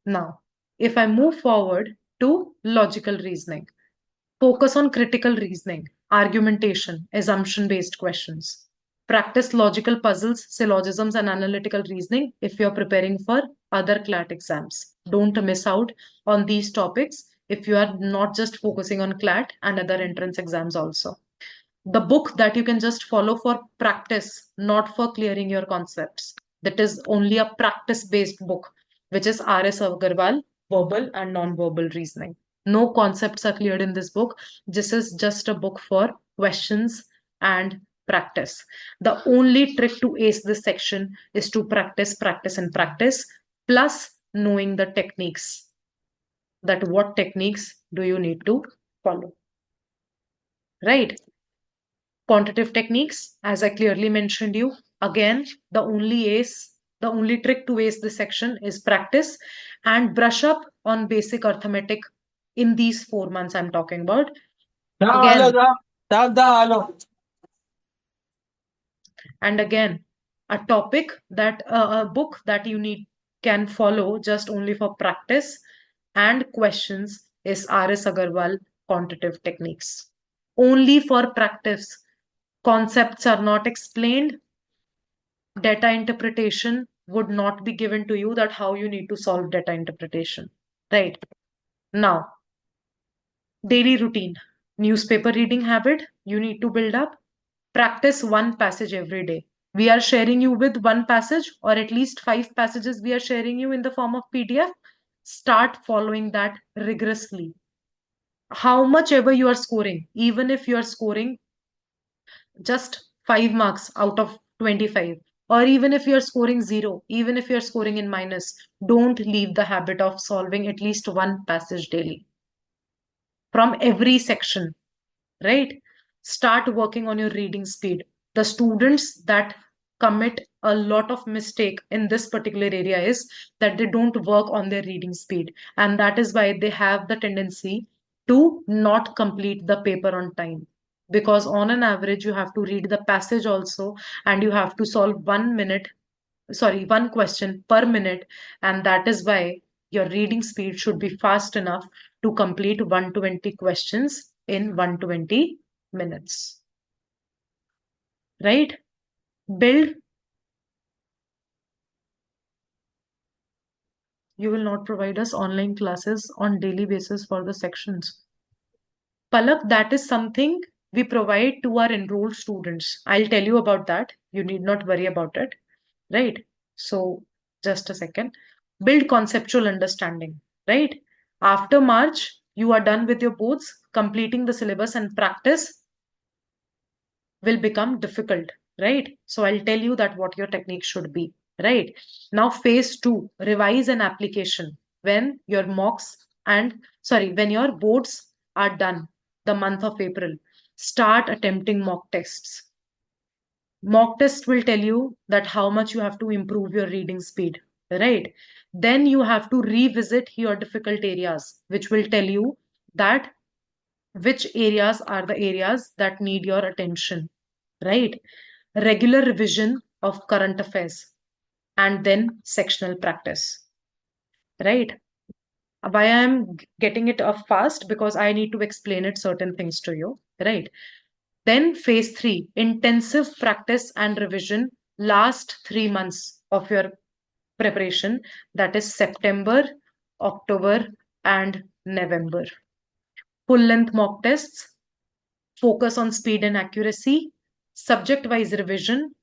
Now, if I move forward to logical reasoning, focus on critical reasoning, argumentation, assumption-based questions. Practice logical puzzles, syllogisms, and analytical reasoning if you're preparing for other CLAT exams. Don't miss out on these topics if you are not just focusing on CLAT and other entrance exams also. The book that you can just follow for practice, not for clearing your concepts. That is only a practice-based book, which is R.S. Agarwal, Verbal and Non-Verbal Reasoning. No concepts are cleared in this book. This is just a book for questions and practice. The only trick to ace this section is to practice, practice, and practice, plus knowing the techniques. That what techniques do you need to follow, right? Quantitative techniques, as I clearly mentioned you, again, the only trick to ace this section is practice and brush up on basic arithmetic in these 4 months I'm talking about. Again, and again, a topic that a book that you need can follow just only for practice and questions is R.S. Agarwal Quantitative Techniques. Only for practice. Concepts are not explained. Data interpretation would not be given to you, that how you need to solve data interpretation, right? Now, daily routine, newspaper reading habit, you need to build up. Practice one passage every day. We are sharing you with one passage or at least 5 passages we are sharing you in the form of PDF. Start following that rigorously. How much ever you are scoring, even if you are scoring just 5 marks out of 25, or even if you're scoring 0, even if you're scoring in minus, don't leave the habit of solving at least one passage daily from every section, right? Start working on your reading speed. The students that commit a lot of mistake in this particular area is that they don't work on their reading speed, and that is why they have the tendency to not complete the paper on time, because on an average you have to read the passage also and you have to solve 1 question per minute, and that is why your reading speed should be fast enough to complete 120 questions in 120 minutes, right? Build. You will not provide us online classes on daily basis for the sections. Palak, that is something we provide to our enrolled students. I'll tell you about that. You need not worry about it, right? So just a second. Build conceptual understanding, right? After March, you are done with your boards, completing the syllabus and practice will become difficult, right? So I'll tell you that what your technique should be. right? Now, phase 2, revise and application. When your when your boards are done, the month of April, start attempting mock tests. Mock test will tell you that how much you have to improve your reading speed, right? Then you have to revisit your difficult areas, which will tell you that which areas are the areas that need your attention, right? Regular revision of current affairs, and then sectional practice, right? Why I'm getting it up fast, because I need to explain it certain things to you, right? Then phase 3, intensive practice and revision, last 3 months of your preparation, that is September, October, and November. Full length mock tests, focus on speed and accuracy, subject wise revision,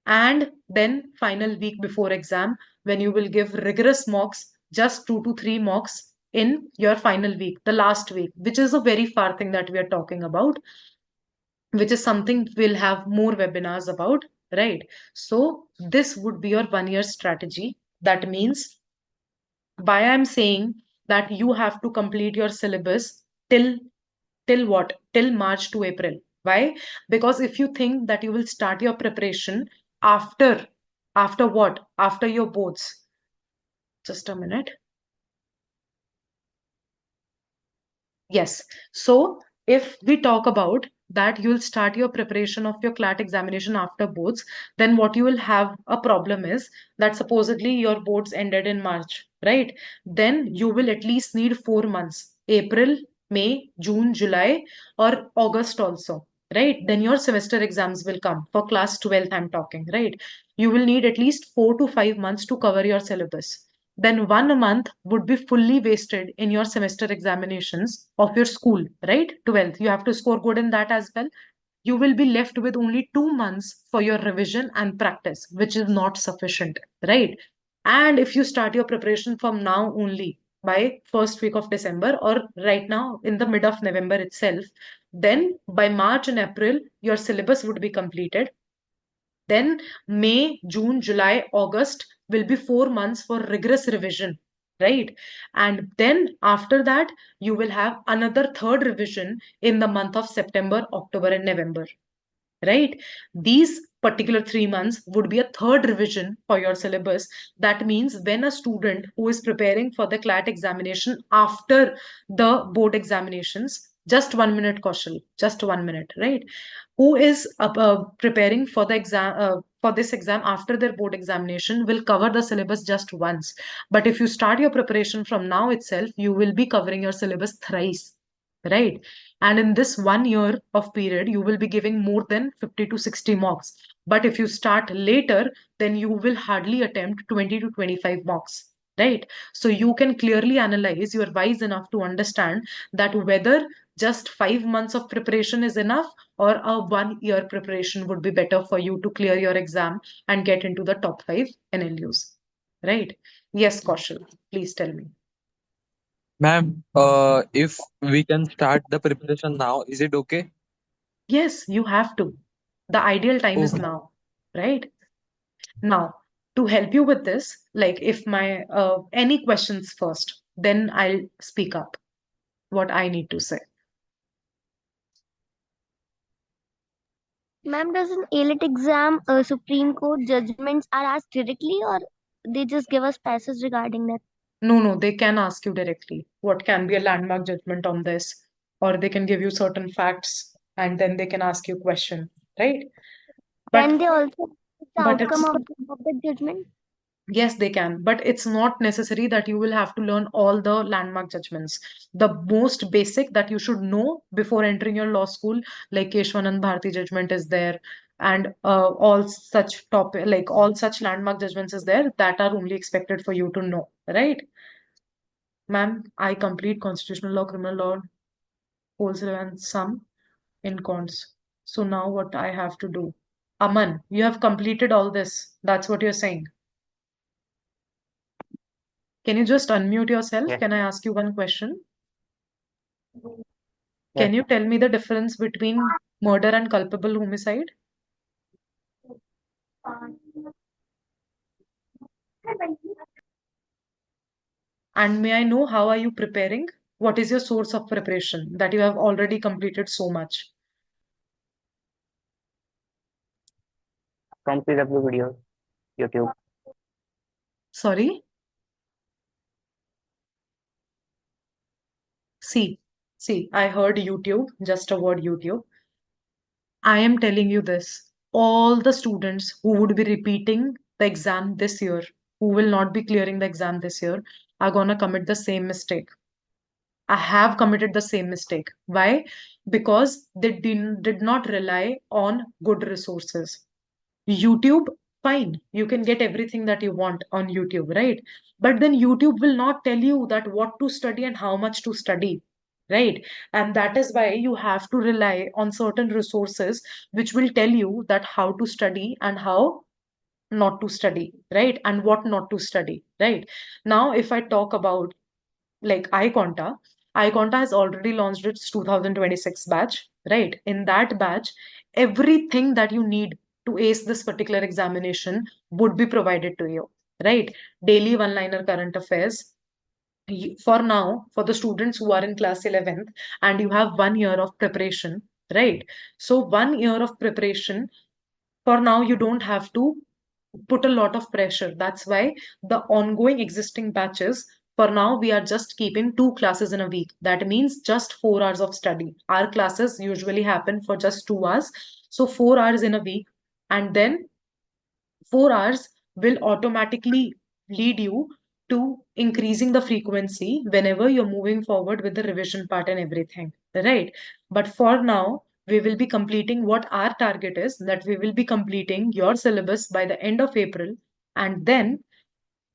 and then final week before exam, when you will give rigorous mocks, just 2 to 3 mocks in your final week, the last week, which is a very far thing that we are talking about, which is something we'll have more webinars about, right? So this would be your 1 year strategy. That means, why I'm saying that you have to complete your syllabus till what? Till March to April. Why? Because if you think that you will start your preparation after what? After your boards. Just a minute. Yes. So if we talk about that you'll start your preparation of your CLAT examination after boards, then what you will have a problem is that supposedly your boards ended in March, right? Then you will at least need 4 months, April, May, June, July, or August also, right? Then your semester exams will come for class 12th, I'm talking, right? You will need at least 4 to 5 months to cover your syllabus. Then 1 month would be fully wasted in your semester examinations of your school, right? 12th. You have to score good in that as well. You will be left with only 2 months for your revision and practice, which is not sufficient, right? And if you start your preparation from now only by first week of December, or right now in the mid of November itself, then by March and April, your syllabus would be completed. Then May, June, July, August will be 4 months for rigorous revision, right? And then after that, you will have another third revision in the month of September, October, and November, right? These particular 3 months would be a third revision for your syllabus. That means when a student who is preparing for the CLAT examination after the board examinations, just 1 minute, Kaushal, just 1 minute, right? Who is preparing for the exam for this exam after their board examination will cover the syllabus just once. But if you start your preparation from now itself, you will be covering your syllabus thrice, right? And in this 1 year of period, you will be giving more than 50 to 60 mocks. But if you start later, then you will hardly attempt 20 to 25 mocks, right? So you can clearly analyze, you are wise enough to understand that whether just 5 months of preparation is enough, or a 1 year preparation would be better for you to clear your exam and get into the top 5 NLUs, right? Yes, Kaushal, please tell me.
Ma'am, if we can start the preparation now, is it okay?
Yes, you have to. The ideal time is
Okay.
now, right? Now, to help you with this, like if my any questions first, then I'll speak up what I need to say.
Ma'am, does an ALET exam Supreme Court judgments are asked directly, or they just give us passages regarding that?
No, they can ask you directly what can be a landmark judgment on this, or they can give you certain facts and then they can ask you question, right?
Can
But
they also give the
but
outcome
it's
of the judgment?
Yes, they can, but it's not necessary that you will have to learn all the landmark judgments. The most basic that you should know before entering your law school, like Keshwanand Bharati judgment is there, and all such landmark judgments is there that are only expected for you to know, right? Ma'am, I complete constitutional law, criminal law, wholesale and some in cons. So now what I have to do? Aman, you have completed all this. That's what you're saying. Can you just unmute yourself?
Yeah.
Can I ask you one question?
Yeah.
Can you tell me the difference between murder and culpable homicide? And may I know how are you preparing? What is your source of preparation that you have already completed so much?
From PW videos, YouTube.
Sorry? See, I heard YouTube, just a word YouTube. I am telling you this. All the students who would be repeating the exam this year, who will not be clearing the exam this year, are gonna commit the same mistake. I have committed the same mistake. Why? Because they did not rely on good resources. YouTube, fine, you can get everything that you want on YouTube, right? But then YouTube will not tell you that what to study and how much to study, right? And that is why you have to rely on certain resources which will tell you that how to study and how not to study, right? And what not to study, right? Now, if I talk about like iQuanta has already launched its 2026 batch, right? In that batch, everything that you need to ace this particular examination would be provided to you, right? Daily one-liner current affairs. For now, for the students who are in class 11th and you have 1 year of preparation, right? So 1 year of preparation, for now, you don't have to put a lot of pressure. That's why the ongoing existing batches, for now, we are just keeping 2 classes in a week. That means just 4 hours of study. Our classes usually happen for just 2 hours. So 4 hours in a week. And then 4 hours will automatically lead you to increasing the frequency whenever you're moving forward with the revision part and everything, right? But for now, we will be completing what our target is, that we will be completing your syllabus by the end of April. And then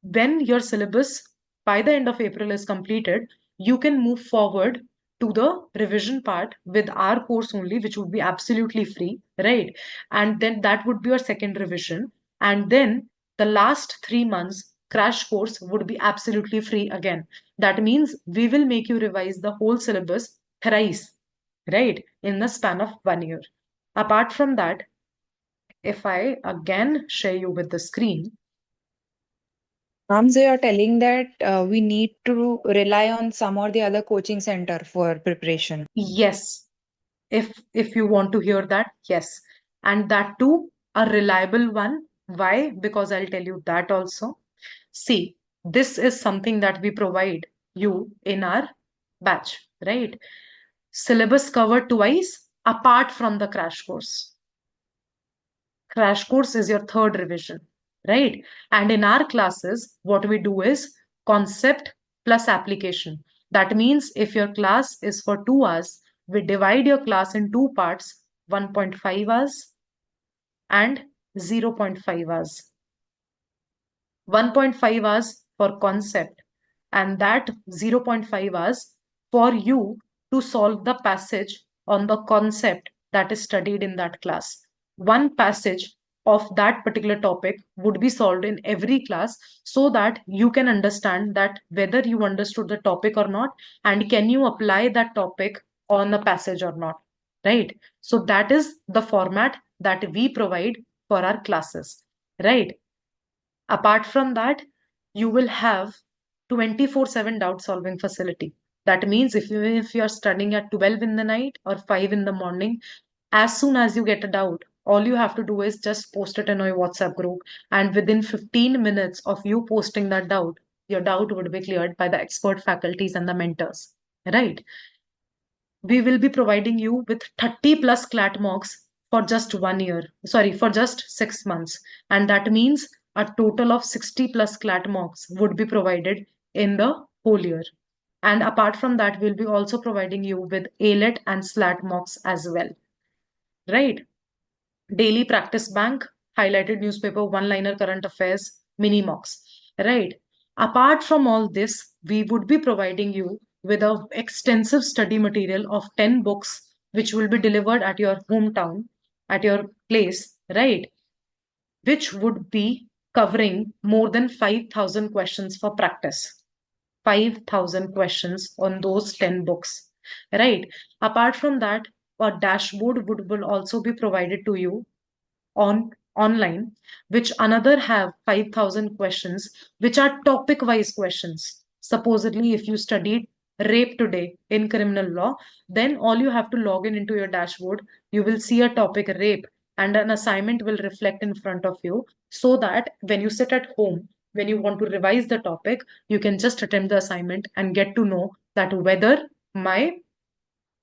when your syllabus by the end of April is completed, you can move forward to the revision part with our course only, which would be absolutely free, right? And then that would be your second revision. And then the last 3 months crash course would be absolutely free again. That means we will make you revise the whole syllabus thrice, right? In the span of 1 year. Apart from that, if I again share you with the screen,
Ma'am, so you're telling that we need to rely on some or the other coaching center for preparation.
yes, if you want to hear that, yes. And that too, a reliable one. Why? Because I'll tell you that also. See, this is something that we provide you in our batch, right? Syllabus covered twice apart from the crash course. Crash course is your third revision, right? And in our classes, what we do is concept plus application. That means if your class is for 2 hours, we divide your class in two parts, 1.5 hours and 0.5 hours. 1.5 hours for concept and that 0.5 hours for you to solve the passage on the concept that is studied in that class. One passage of that particular topic would be solved in every class so that you can understand that whether you understood the topic or not and can you apply that topic on the passage or not, right? So that is the format that we provide for our classes, right? Apart from that, you will have 24/7 doubt solving facility. That means if you are studying at 12 in the night or 5 in the morning, as soon as you get a doubt, all you have to do is just post it in your WhatsApp group. And within 15 minutes of you posting that doubt, your doubt would be cleared by the expert faculties and the mentors, right? We will be providing you with 30 plus CLAT mocks for just 1 year, sorry, for just 6 months. And that means a total of 60 plus CLAT mocks would be provided in the whole year. And apart from that, we'll be also providing you with ALET and SLAT mocks as well, right? Daily practice bank, highlighted newspaper, one-liner current affairs, mini mocks, right? Apart from all this, we would be providing you with a extensive study material of 10 books, which will be delivered at your hometown, at your place, right? Which would be covering more than 5,000 questions for practice. 5,000 questions on those 10 books, right? Apart from that, a dashboard will also be provided to you on online, which another have 5,000 questions, which are topic wise questions. Supposedly, if you studied rape today in criminal law, then all you have to log in into your dashboard, you will see a topic rape, and an assignment will reflect in front of you, so that when you sit at home, when you want to revise the topic, you can just attempt the assignment and get to know that whether my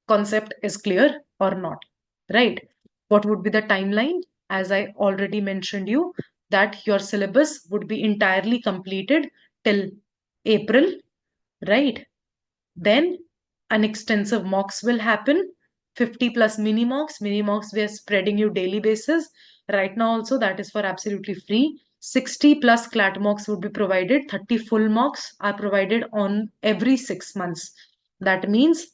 concept is clear or not, right? What would be the timeline? As I already mentioned you, that your syllabus would be entirely completed till April, right? Then an extensive mocks will happen, 50 plus mini mocks. Mini mocks we are spreading you daily basis. Right now also that is for absolutely free. 60 plus CLAT mocks would be provided. 30 full mocks are provided on every 6 months. That means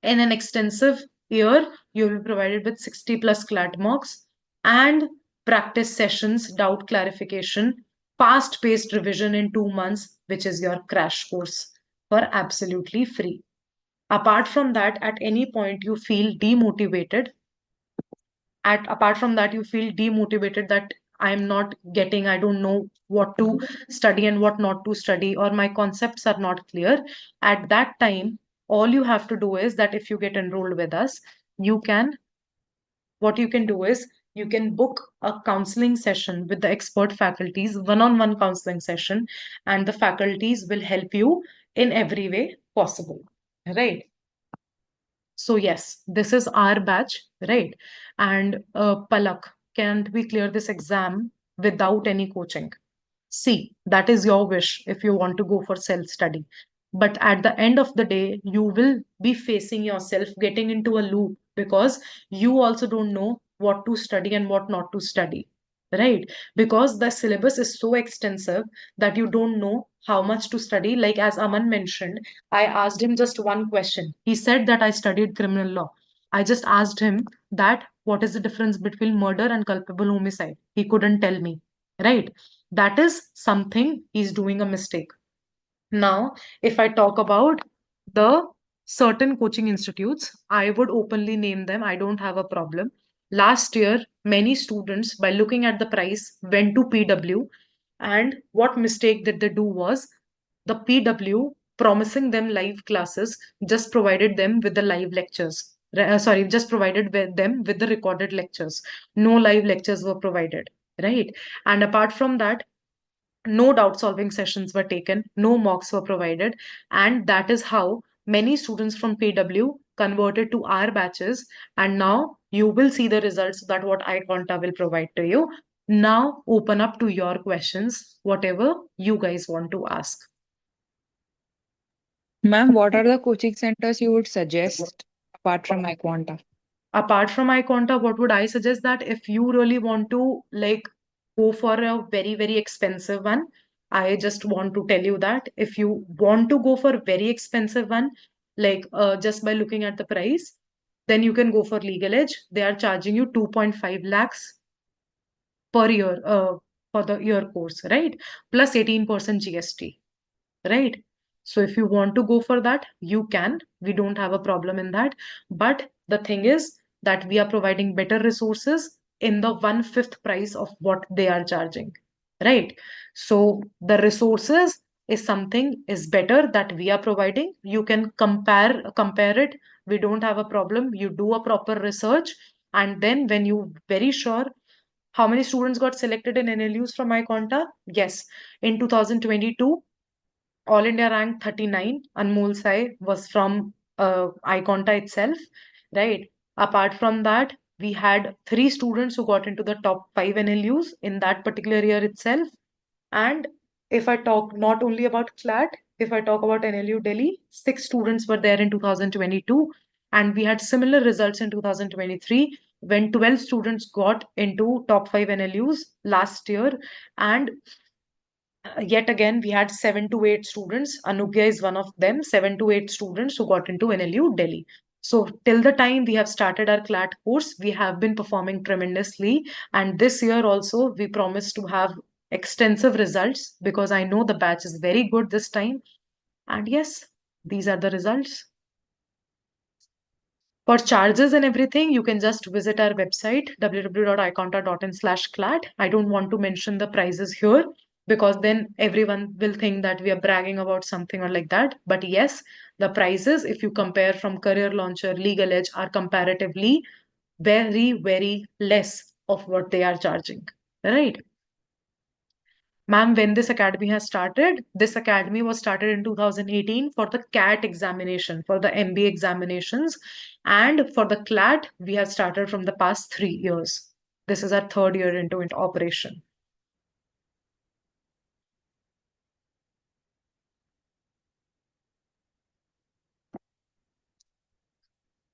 in an extensive year, you will be provided with 60 plus CLAT mocks and practice sessions, doubt clarification, fast paced revision in 2 months, which is your crash course for absolutely free. Apart from that, at any point you feel demotivated, apart from that you feel demotivated that I'm not getting, I don't know what to study and what not to study, or my concepts are not clear, at that time all you have to do is that if you get enrolled with us, you can what you can do is you can book a counseling session with the expert faculties, one-on-one counseling session, and the faculties will help you in every way possible, right? So yes, this is our batch, right? And Palak, can't we clear this exam without any coaching? See, that is your wish if you want to go for self-study. But at the end of the day, you will be facing yourself getting into a loop because you also don't know what to study and what not to study, right? Because the syllabus is so extensive that you don't know how much to study. Like as Aman mentioned, I asked him just one question. He said that I studied criminal law. I just asked him that what is the difference between murder and culpable homicide? He couldn't tell me, right? That is something he's doing a mistake. Now, if I talk about the certain coaching institutes, I would openly name them. I don't have a problem. Last year, many students, by looking at the price, went to PW. And what mistake did they do was the PW promising them live classes just provided them with the live lectures. Sorry, just provided them with the recorded lectures. No live lectures were provided, right? And apart from that, no doubt solving sessions were taken, no mocks were provided, and that is how many students from PW converted to our batches. And now you will see the results that what iQuanta will provide to you. Now open up to your questions, whatever you guys want to ask.
Ma'am, what are the coaching centers you would suggest apart from iQuanta?
Apart from iQuanta, what would I suggest? That if you really want to like go for a very, very expensive one, I just want to tell you that if you want to go for a very expensive one, like just by looking at the price, then you can go for Legal Edge. They are charging you 2.5 lakhs per year for the year course, right? Plus 18% GST, right? So if you want to go for that, you can. We don't have a problem in that. But the thing is that we are providing better resources in the 1/5 price of what they are charging, right? So the resources is something is better that we are providing. You can compare it. We don't have a problem. You do a proper research, and then when you very sure how many students got selected in NLUs from iQuanta? Yes, in 2022 all India ranked 39. Anmol Sai was from iQuanta itself, right? Apart from that, we had 3 students who got into the top 5 NLUs in that particular year itself. And if I talk not only about CLAT, if I talk about NLU Delhi, 6 students were there in 2022. And we had similar results in 2023 when 12 students got into top 5 NLUs last year. And yet again, we had 7 to 8 students. Anugya is one of them, 7 to 8 students who got into NLU Delhi. So, till the time we have started our CLAT course, we have been performing tremendously. And this year also, we promise to have extensive results because I know the batch is very good this time. And yes, these are the results. For charges and everything, you can just visit our website www.iquanta.in/clat. I don't want to mention the prices here because then everyone will think that we are bragging about something or like that. But yes, the prices, if you compare from Career Launcher, Legal Edge, are comparatively very, very less of what they are charging. Right? Ma'am, when this academy has started, this academy was started in 2018 for the CAT examination, for the MBA examinations, and for the CLAT, we have started from the past 3 years. This is our third year into operation.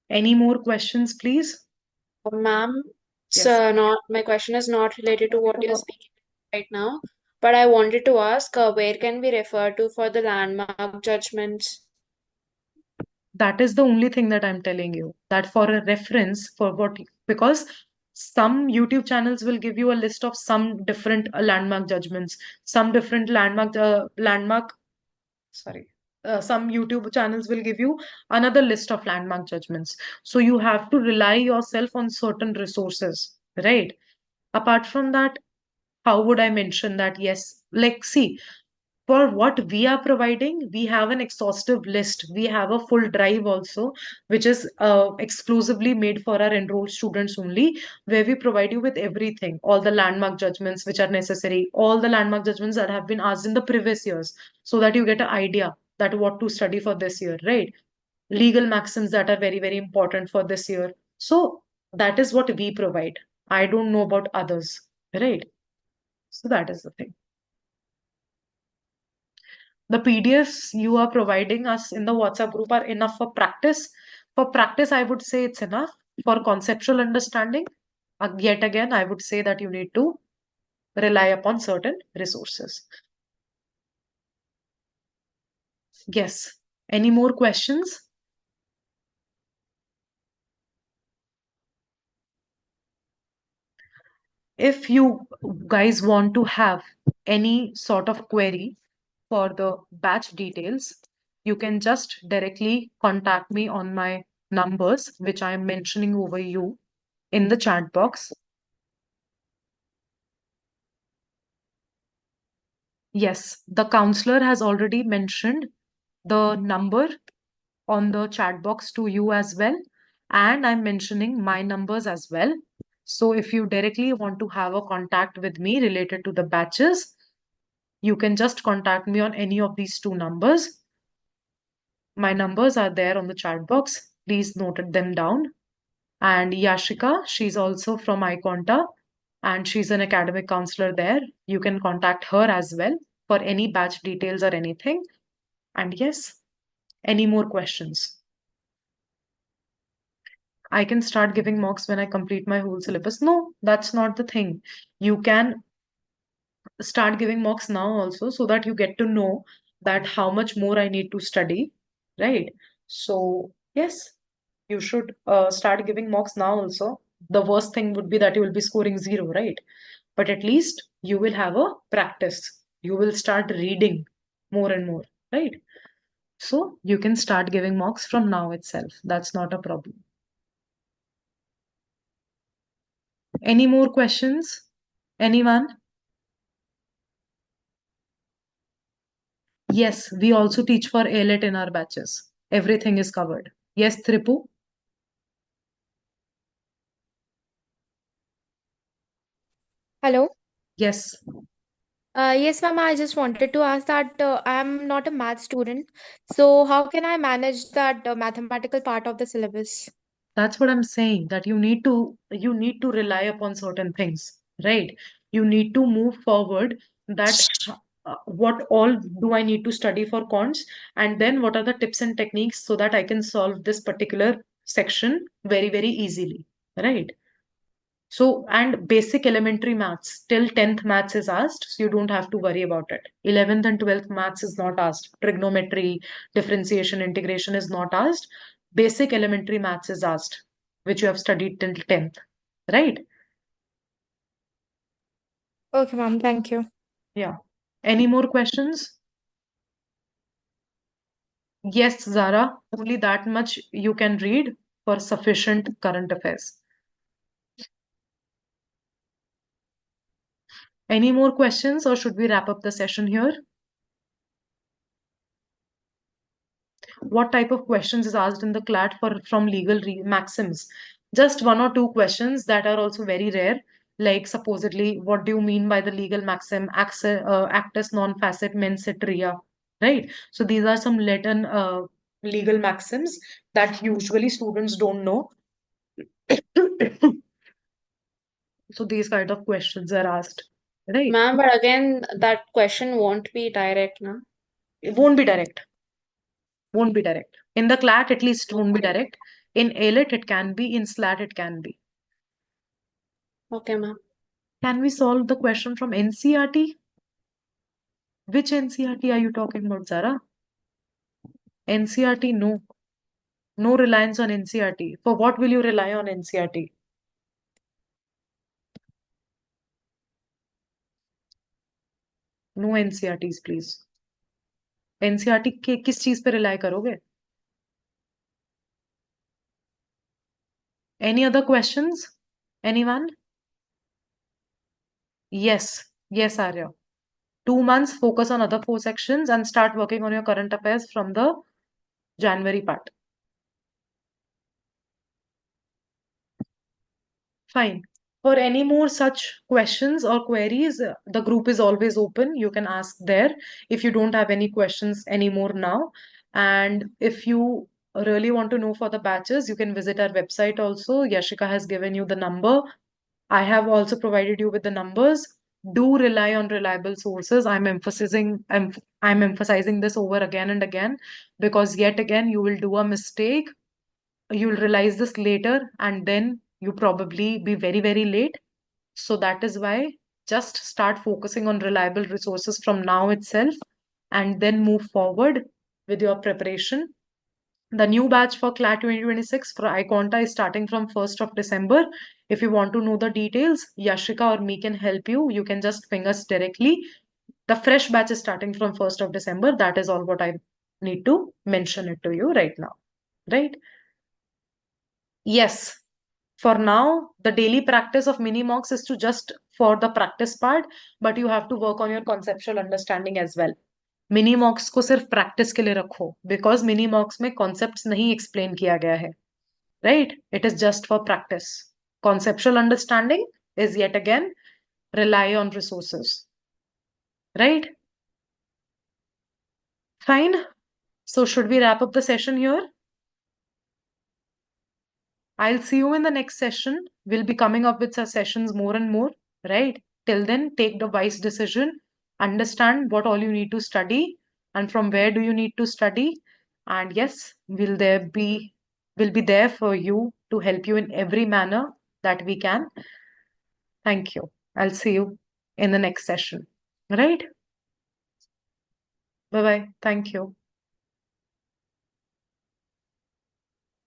Any more questions, please?
Ma'am,
Yes.
so not my question is not related to what you're speaking right now, but I wanted to ask where can we refer to for the landmark judgments?
That is the only thing that I'm telling you. That for a reference for what, because some YouTube channels will give you a list of some different landmark judgments, some different sorry, some YouTube channels will give you another list of landmark judgments. So you have to rely yourself on certain resources, right? Apart from that, how would I mention that? Yes, like, see, for what we are providing, we have an exhaustive list. We have a full drive also, which is exclusively made for our enrolled students only, where we provide you with everything, all the landmark judgments which are necessary, all the landmark judgments that have been asked in the previous years, so that you get an idea that what to study for this year, right? Legal maxims that are very, very important for this year. So that is what we provide. I don't know about others, right? So that is the thing. The PDFs you are providing us in the WhatsApp group are enough for practice. For practice, I would say it's enough. For conceptual understanding, yet again, I would say that you need to rely upon certain resources. Yes. Any more questions? If you guys want to have any sort of query for the batch details, you can just directly contact me on my numbers, which I am mentioning over you in the chat box. Yes, the counselor has already mentioned the number on the chat box to you as well. And I'm mentioning my numbers as well. So if you directly want to have a contact with me related to the batches, you can just contact me on any of these two numbers. My numbers are there on the chat box. Please note them down. And Yashika, she's also from iQuanta and she's an academic counselor there. You can contact her as well for any batch details or anything. And yes, any more questions? I can start giving mocks when I complete my whole syllabus. No, that's not the thing. You can start giving mocks now also so that you get to know that how much more I need to study, right? So, yes, you should start giving mocks now also. The worst thing would be that you will be scoring zero, right? But at least you will have a practice. You will start reading more and more, right? So you can start giving mocks from now itself. That's not a problem. Any more questions? Anyone? Yes, we also teach for ALET in our batches. Everything is covered. Yes, Tripu?
Hello.
Yes.
Yes, ma'am. I just wanted to ask that I'm not a math student, so how can I manage that mathematical part of the syllabus?
That's what I'm saying, that you need to rely upon certain things, right? You need to move forward that what all do I need to study for cons, and then what are the tips and techniques so that I can solve this particular section very, very easily, right? So, and basic elementary maths till 10th maths is asked, so you don't have to worry about it. 11th and 12th maths is not asked. Trigonometry, differentiation, integration is not asked. Basic elementary maths is asked, which you have studied till 10th, right?
Okay, ma'am. Thank you.
Yeah. Any more questions? Yes, Zara, only that much you can read. for sufficient current affairs. Any more questions, or should we wrap up the session here? What type of questions is asked in the CLAT from legal maxims? Just one or two questions that are also very rare, like supposedly, what do you mean by the legal maxim, actus non facet mens et rea, right? So these are some Latin legal maxims that usually students don't know. So these kind of questions are asked, right?
Ma'am, but again, that question won't be direct, no?
It won't be direct. Won't be direct. In the CLAT, at least, it won't be direct. In ALET, it can be. In SLAT, it can be.
Okay, ma'am.
Can we solve the question from NCERT? Which NCERT are you talking about, Zara? NCERT, no. No reliance on NCERT. For what will you rely on NCERT? No NCERTs, please. NCERT के किस चीज पे rely करोगे? Any other questions? Anyone? Yes. Yes, Arya. 2 months, focus on other 4 sections and start working on your current affairs from the January part. Fine. For any more such questions or queries, the group is always open. You can ask there if you don't have any questions anymore now. And if you really want to know for the batches, you can visit our website also. Yashika has given you the number. I have also provided you with the numbers. Do rely on reliable sources. I'm emphasizing this over again and again, because yet again you will do a mistake. You'll realize this later, and then you probably be very, very late. So that is why just start focusing on reliable resources from now itself, and then move forward with your preparation. The new batch for CLAT 2026 for iQuanta is starting from 1st of December. If you want to know the details, Yashika or me can help you. You can just ping us directly. The fresh batch is starting from 1st of December. That is all what I need to mention it to you right now. Right? Yes. For now, the daily practice of mini mocks is to just for the practice part, but you have to work on your conceptual understanding as well. Mini मॉक्स को सिर्फ practice के लिए रखो, because mini मॉक्स में concepts नहीं explain किया गया है, right? It is just for practice. Conceptual understanding is yet again rely on resources, right? Fine. So should we wrap up the session here? I'll see you in the next session. We'll be coming up with sessions more and more, right? Till then, take the wise decision, understand what all you need to study and from where do you need to study. And yes, we'll be there for you to help you in every manner that we can. Thank you. I'll see you in the next session. Right? Bye-bye. Thank you.